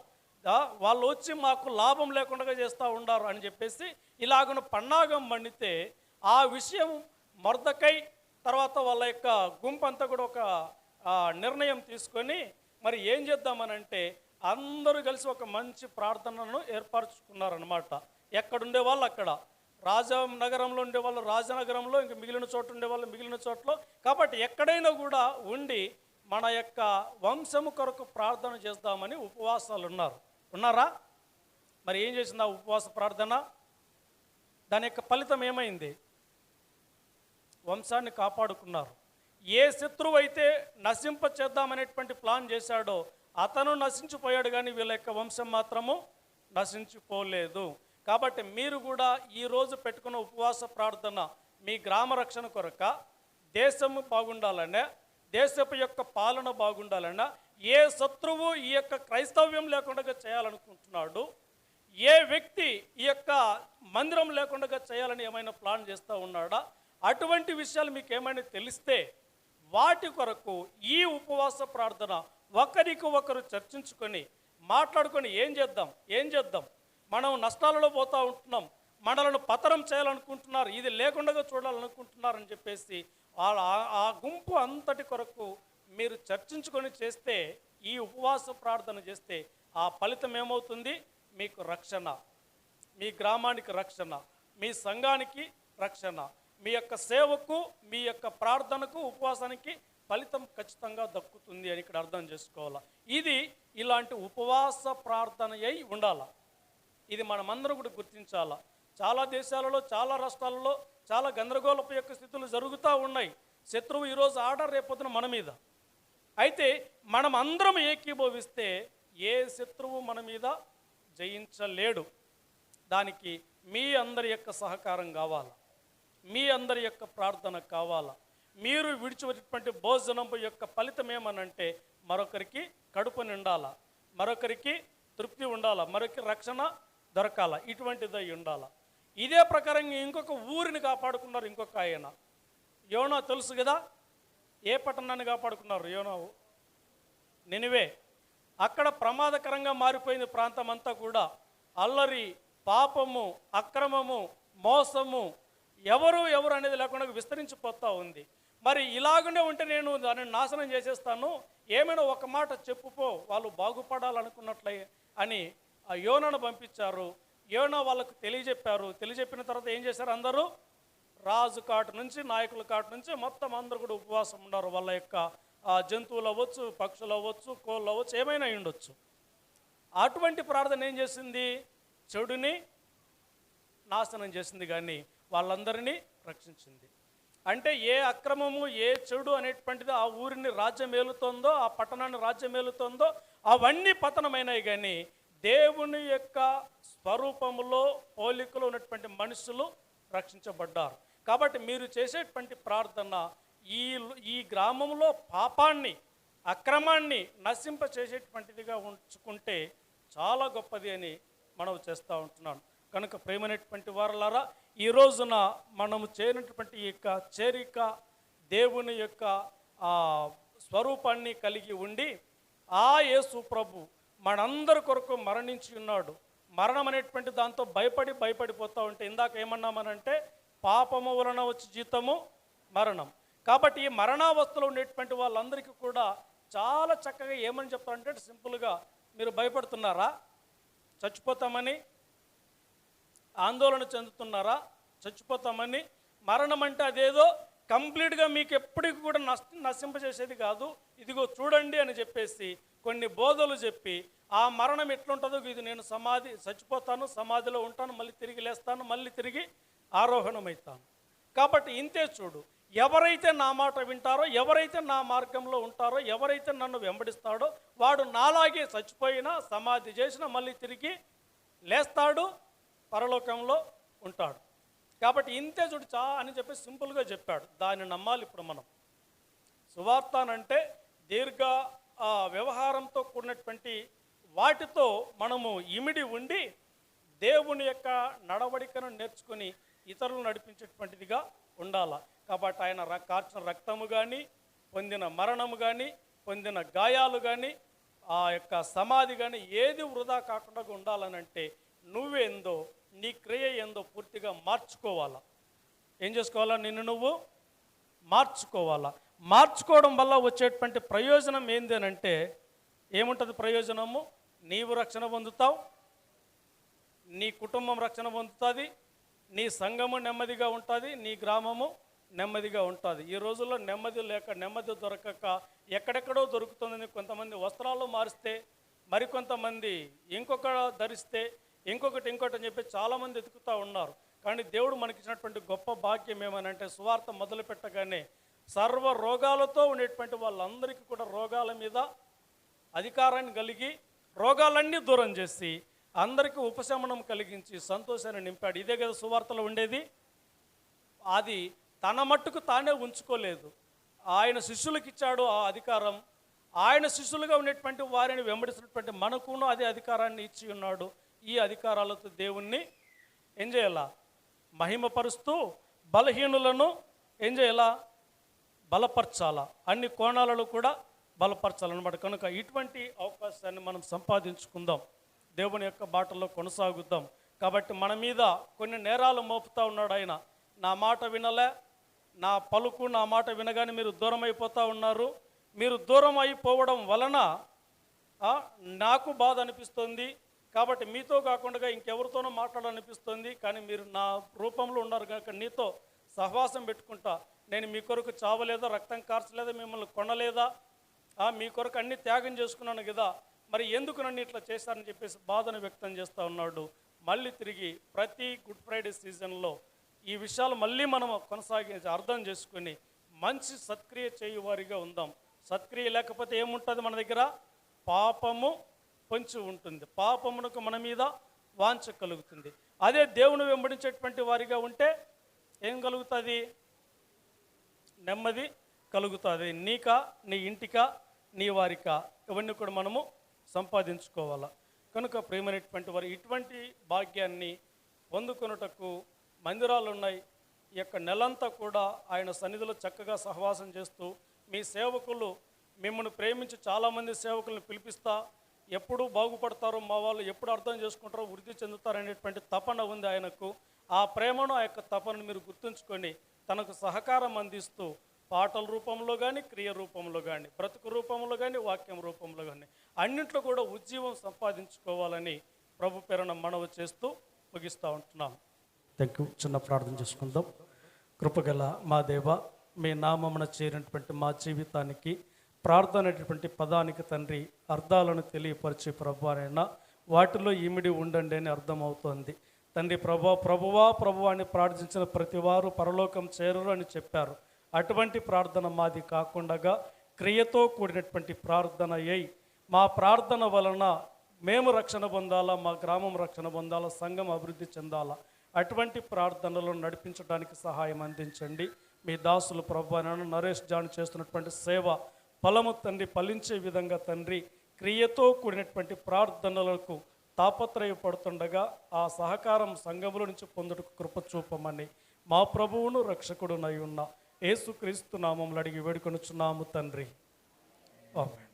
వాళ్ళు వచ్చి మాకు లాభం లేకుండా చేస్తూ ఉండారు అని చెప్పేసి ఇలాగను పన్నాగం పండితే, ఆ విషయం మొర్దకై తర్వాత వాళ్ళ యొక్క గుంపు అంతా కూడా ఒక నిర్ణయం తీసుకొని మరి ఏం చేద్దామనంటే అందరూ కలిసి ఒక మంచి ప్రార్థనను ఏర్పరచుకున్నారనమాట. ఎక్కడుండే వాళ్ళు అక్కడ, రాజనగరంలో ఉండేవాళ్ళు రాజనగరంలో, ఇంక మిగిలిన చోట ఉండేవాళ్ళు మిగిలిన చోట్ల. కాబట్టి ఎక్కడైనా కూడా ఉండి మన యొక్క వంశము కొరకు ప్రార్థన చేద్దామని ఉపవాసాలు ఉన్నారు. ఉన్నారా? మరి ఏం చేసింది ఆ ఉపవాస ప్రార్థన? దాని యొక్క ఫలితం ఏమైంది? వంశాన్ని కాపాడుకున్నారు. ఏ శత్రువు అయితే నశింప చేద్దామనేటువంటి ప్లాన్ చేశాడో అతను నశించిపోయాడు, కానీ వీళ్ళ యొక్క వంశం మాత్రము నశించిపోలేదు. కాబట్టి మీరు కూడా ఈరోజు పెట్టుకున్న ఉపవాస ప్రార్థన మీ గ్రామ రక్షణ కొరక, దేశము బాగుండాలనే, దేశపు యొక్క పాలన బాగుండాలన్నా, ఏ శత్రువు ఈ యొక్క క్రైస్తవ్యం లేకుండా చేయాలనుకుంటున్నాడు, ఏ వ్యక్తి ఈ యొక్క మందిరం లేకుండా చేయాలని ఏమైనా ప్లాన్ చేస్తూ ఉన్నాడా, అటువంటి విషయాలు మీకు ఏమైనా తెలిస్తే వాటి కొరకు ఈ ఉపవాస ప్రార్థన ఒకరికి ఒకరు చర్చించుకొని మాట్లాడుకొని ఏం చేద్దాం, మనం నష్టాలలో పోతూ ఉంటున్నాం, మనలను పతనం చేయాలనుకుంటున్నారు, ఇది లేకుండా చూడాలనుకుంటున్నారని చెప్పేసి ఆ గుంపు అంతటి కొరకు మీరు చర్చించుకొని చేస్తే, ఈ ఉపవాస ప్రార్థన చేస్తే ఆ ఫలితం ఏమవుతుంది? మీకు రక్షణ, మీ గ్రామానికి రక్షణ, మీ సంఘానికి రక్షణ, మీ యొక్క సేవకు, మీ యొక్క ప్రార్థనకు, ఉపవాసానికి ఫలితం ఖచ్చితంగా దక్కుతుంది అని ఇక్కడ అర్థం చేసుకోవాలి. ఇది ఇలాంటి ఉపవాస ప్రార్థన అయి ఉండాలి. ఇది మనమందరం కూడా గుర్తించాలా. చాలా దేశాలలో, చాలా రాష్ట్రాలలో చాలా గందరగోళపు యొక్క స్థితులు జరుగుతూ ఉన్నాయి. శత్రువు ఈరోజు ఆర్డర్, రేపొద్దున మన మీద. అయితే మనం అందరం ఏకీభవిస్తే ఏ శత్రువు మన మీద జయించలేడు. దానికి మీ అందరి యొక్క సహకారం కావాలా, మీ అందరి యొక్క ప్రార్థన కావాలా. మీరు విడిచిపెట్టినటువంటి భోజనం యొక్క ఫలితం ఏమనంటే మరొకరికి కడుపు నిండాలా, మరొకరికి తృప్తి ఉండాలా, మరొకరికి రక్షణ దొరకాల, ఇటువంటిదై ఉండాల. ఇదే ప్రకారంగా ఇంకొక ఊరిని కాపాడుకున్నారు. ఇంకొక ఆయన యోనా తెలుసు కదా, ఏ పట్టణాన్ని కాపాడుకున్నారు? యోనా నినివే. అక్కడ ప్రమాదకరంగా మారిపోయింది ప్రాంతం అంతా కూడా. అల్లరి, పాపము, అక్రమము, మోసము, ఎవరు అనేది లేకుండా విస్తరించిపోతూ ఉంది. మరి ఇలాగనే ఉంటే నేను దాన్ని నాశనం చేసేస్తాను, ఏమైనా ఒక మాట చెప్పుపో, వాళ్ళు బాగుపడాలనుకున్నట్లే అని ఆ యోనాను పంపించారు. యోనా వాళ్ళకు తెలియజెప్పారు. తెలియజెప్పిన తర్వాత ఏం చేశారు? అందరూ రాజు కాటు నుంచి, నాయకుల కాటు నుంచి మొత్తం అందరూ కూడా ఉపవాసం ఉన్నారు. వాళ్ళ యొక్క జంతువులు అవ్వచ్చు, పక్షులు అవ్వచ్చు, కోళ్ళు అవ్వచ్చు, ఏమైనా ఉండొచ్చు. అటువంటి ప్రార్థన ఏం చేసింది? చెడుని నాశనం చేసింది, కానీ వాళ్ళందరినీ రక్షించింది. అంటే ఏ అక్రమము, ఏ చెడు అనేటువంటిది ఆ ఊరిని రాజ్యం ఏలుతోందో, ఆ పట్టణాన్ని రాజ్యం ఏలుతోందో అవన్నీ పతనమైనాయి, కానీ దేవుని యొక్క స్వరూపములో, పోలికలో ఉన్నటువంటి మనుషులు రక్షించబడ్డారు. కాబట్టి మీరు చేసేటువంటి ప్రార్థన ఈ గ్రామంలో పాపాన్ని, అక్రమాన్ని నశింప చేసేటువంటిదిగా ఉంచుకుంటే చాలా గొప్పది అని మనం చేస్తూ ఉంటున్నాను. కనుక ప్రేమైనటువంటి వారలారా, ఈ రోజున మనము చేయనటువంటి ఈ యొక్క చేరిక దేవుని యొక్క స్వరూపాన్ని కలిగి ఉండి, ఆ యేసు ప్రభు మనందరి కొరకు మరణించి ఉన్నాడు. మరణం అనేటువంటి దాంతో భయపడిపోతూ ఉంటే, ఇందాక ఏమన్నామనంటే పాపము వలన వచ్చి జీతము మరణం. కాబట్టి ఈ మరణావస్థలో ఉండేటువంటి వాళ్ళందరికీ కూడా చాలా చక్కగా ఏమని చెప్తారంటే, సింపుల్గా, మీరు భయపడుతున్నారా చచ్చిపోతామని? ఆందోళన చెందుతున్నారా చచ్చిపోతామని? మరణం అంటే అదేదో కంప్లీట్గా మీకు ఎప్పటికి కూడా నశింపజేసేది కాదు, ఇదిగో చూడండి అని చెప్పేసి కొన్ని బోధలు చెప్పి, ఆ మరణం ఎట్లుంటుందో, ఇది నేను చచ్చిపోతాను, సమాధిలో ఉంటాను, మళ్ళీ తిరిగి లేస్తాను, మళ్ళీ తిరిగి ఆరోహణమవుతాను. కాబట్టి ఇంతే చూడు, ఎవరైతే నా మాట వింటారో, ఎవరైతే నా మార్గంలో ఉంటారో, ఎవరైతే నన్ను వెంబడిస్తాడో వాడు నాలాగే చచ్చిపోయినా, సమాధి చేసినా మళ్ళీ తిరిగి లేస్తాడు, పరలోకంలో ఉంటాడు. కాబట్టి ఇంతే చూడు అని చెప్పి సింపుల్గా చెప్పాడు. దాన్ని నమ్మాలి. ఇప్పుడు మనం సువార్త అంటే దీర్ఘ వ్యవహారంతో కూడినటువంటి వాటితో మనము ఇమిడి ఉండి దేవుని యొక్క నడవడికను నేర్చుకుని ఇతరులు నడిపించేటువంటిదిగా ఉండాల. కాబట్టి ఆయన కార్చిన రక్తము కానీ, పొందిన మరణము కానీ, పొందిన గాయాలు కానీ, ఆ యొక్క సమాధి కానీ ఏది వృధా కాకుండా ఉండాలనంటే నువ్వేందో, నీ క్రియ ఏందో పూర్తిగా మార్చుకోవాలా. ఏం చేసుకోవాలా? నిన్ను నువ్వు మార్చుకోవాలా. మార్చుకోవడం వల్ల వచ్చేటువంటి ప్రయోజనం ఏంది అని అంటే, ఏముంటుంది ప్రయోజనము? నీవు రక్షణ పొందుతావు, నీ కుటుంబం రక్షణ పొందుతుంది, నీ సంఘము నెమ్మదిగా ఉంటుంది, నీ గ్రామము నెమ్మదిగా ఉంటుంది. ఈ రోజుల్లో నెమ్మది లేక, నెమ్మది దొరకక ఎక్కడెక్కడో దొరుకుతుందని కొంతమంది వస్త్రాలు మారిస్తే మరికొంతమంది ఇంకొక ధరిస్తే ఇంకొకటి అని చెప్పి చాలామంది ఎదుగుతూ ఉన్నారు. కానీ దేవుడు మనకిచ్చినటువంటి గొప్ప భాగ్యం ఏమనంటే, సువార్త మొదలు పెట్టగానే సర్వ రోగాలతో ఉండేటువంటి వాళ్ళందరికీ కూడా రోగాల మీద అధికారాన్ని కలిగి రోగాలన్నీ దూరం చేసి అందరికీ ఉపశమనం కలిగించి సంతోషాన్ని నింపాడు. ఇదే కదా సువార్తలో ఉండేది. అది తన మట్టుకు తానే ఉంచుకోలేదు, ఆయన శిష్యులకు ఇచ్చాడు ఆ అధికారం. ఆయన శిష్యులుగా ఉన్నటువంటి వారిని వెంబడిస్తున్నటువంటి మనకును అదే అధికారాన్ని ఇచ్చి ఉన్నాడు. ఈ అధికారాలతో దేవుణ్ణి ఏం చేయాలా? మహిమపరుస్తూ బలహీనులను ఏం చేయాలా? బలపరచాలా, అన్ని కోణాలలో కూడా బలపరచాలన్నమాట. కనుక ఇటువంటి అవకాశాన్ని మనం సంపాదించుకుందాం, దేవుని యొక్క బాటలో కొనసాగుద్దాం. కాబట్టి మన మీద కొన్ని నేరాలు మోపుతూ ఉన్నాడు ఆయన. నా మాట వినలే, నా పలుకు నా మాట వినగానే మీరు దూరం అయిపోతూ ఉన్నారు. మీరు దూరం అయిపోవడం వలన నాకు బాధ అనిపిస్తుంది. కాబట్టి మీతో కాకుండా ఇంకెవరితోనో మాట్లాడాలనిపిస్తుంది. కానీ మీరు నా రూపంలో ఉన్నారు కనుక నీతో సహవాసం పెట్టుకుంటా. నేను మీ కొరకు చావలేదా, రక్తం కార్చలేదా, మిమ్మల్ని కొనలేదా, మీ కొరకు అన్ని త్యాగం చేసుకున్నాను కదా, మరి ఎందుకు నన్ను ఇట్లా చేశారని చెప్పేసి బాధను వ్యక్తం చేస్తూ ఉన్నాడు. మళ్ళీ తిరిగి ప్రతి గుడ్ ఫ్రైడే సీజన్లో ఈ విషయాలు మళ్ళీ మనం కొనసాగించి అర్థం చేసుకుని మంచి సత్క్రియ చేయువారిగా ఉందాం. సత్క్రియ లేకపోతే ఏముంటుంది మన దగ్గర? పాపము పొంచి ఉంటుంది. పాపమునకు మన మీద వాంఛ కలుగుతుంది. అదే దేవుని వెంబడించేటువంటి వారిగా ఉంటే ఏం కలుగుతుంది? నెమ్మది కలుగుతుంది. నీకా, నీ ఇంటికా, నీ వారికా, ఇవన్నీ కూడా మనము సంపాదించుకోవాలా. కనుక ప్రియమైనటువంటి వారు ఇటువంటి భాగ్యాన్ని పొందుకొనుటకు మందిరాలు ఉన్నాయి. ఈ యొక్క నెలంతా కూడా ఆయన సన్నిధిలో చక్కగా సహవాసం చేస్తూ మీ సేవకులు మిమ్మల్ని ప్రేమించి చాలామంది సేవకులను పిలిపిస్తా, ఎప్పుడు బాగుపడతారో మా వాళ్ళు, ఎప్పుడు అర్థం చేసుకుంటారో, వృద్ధి చెందుతారు అనేటువంటి తపన ఉంది ఆయనకు. ఆ ప్రేమను, ఆ యొక్క తపనను మీరు గుర్తుంచుకొని తనకు సహకారం అందిస్తూ పాటల రూపంలో కానీ, క్రియ రూపంలో కానీ, బ్రతుకు రూపంలో కానీ, వాక్యం రూపంలో కానీ అన్నింట్లో కూడా ఉజ్జీవం సంపాదించుకోవాలని ప్రభు పేరున మనవి చేస్తూ ముగిస్తూ ఉంటున్నాం. Thank you. చిన్న ప్రార్థన చేసుకుందాం. కృపగల మా దేవ, మీ నామమున చేరినటువంటి మా జీవితానికి ప్రార్థన అనేటువంటి పదానికి తండ్రి అర్థాలను తెలియపరిచే ప్రభువారైనా వాటిలో ఇమిడి ఉండండి అని అర్థమవుతోంది తండ్రి. ప్రభువా అని ప్రార్థించిన ప్రతి వారు పరలోకం చేరరు అని చెప్పారు. అటువంటి ప్రార్థన మాది కాకుండా క్రియతో కూడినటువంటి ప్రార్థన అయి మా ప్రార్థన వలన మేము రక్షణ పొందాలా, మా గ్రామం రక్షణ పొందాలా, సంఘం అభివృద్ధి చెందాలా. అటువంటి ప్రార్థనలు నడిపించడానికి సహాయం అందించండి. మీ దాసులు ప్రభువైన నరేష్ జాన్ చేస్తున్నటువంటి సేవ ఫలము తండ్రి ఫలించే విధంగా తండ్రి క్రియతో కూడినటువంటి ప్రార్థనలకు తాపత్రయపడుతుండగా ఆ సహకారం సంఘముల నుంచి పొందుటకు కృప చూపమని మా ప్రభువును రక్షకుడునై ఉన్న యేసుక్రీస్తు నామములో అడిగి వేడుకొనుచున్నాము తండ్రి. ఆమేన్.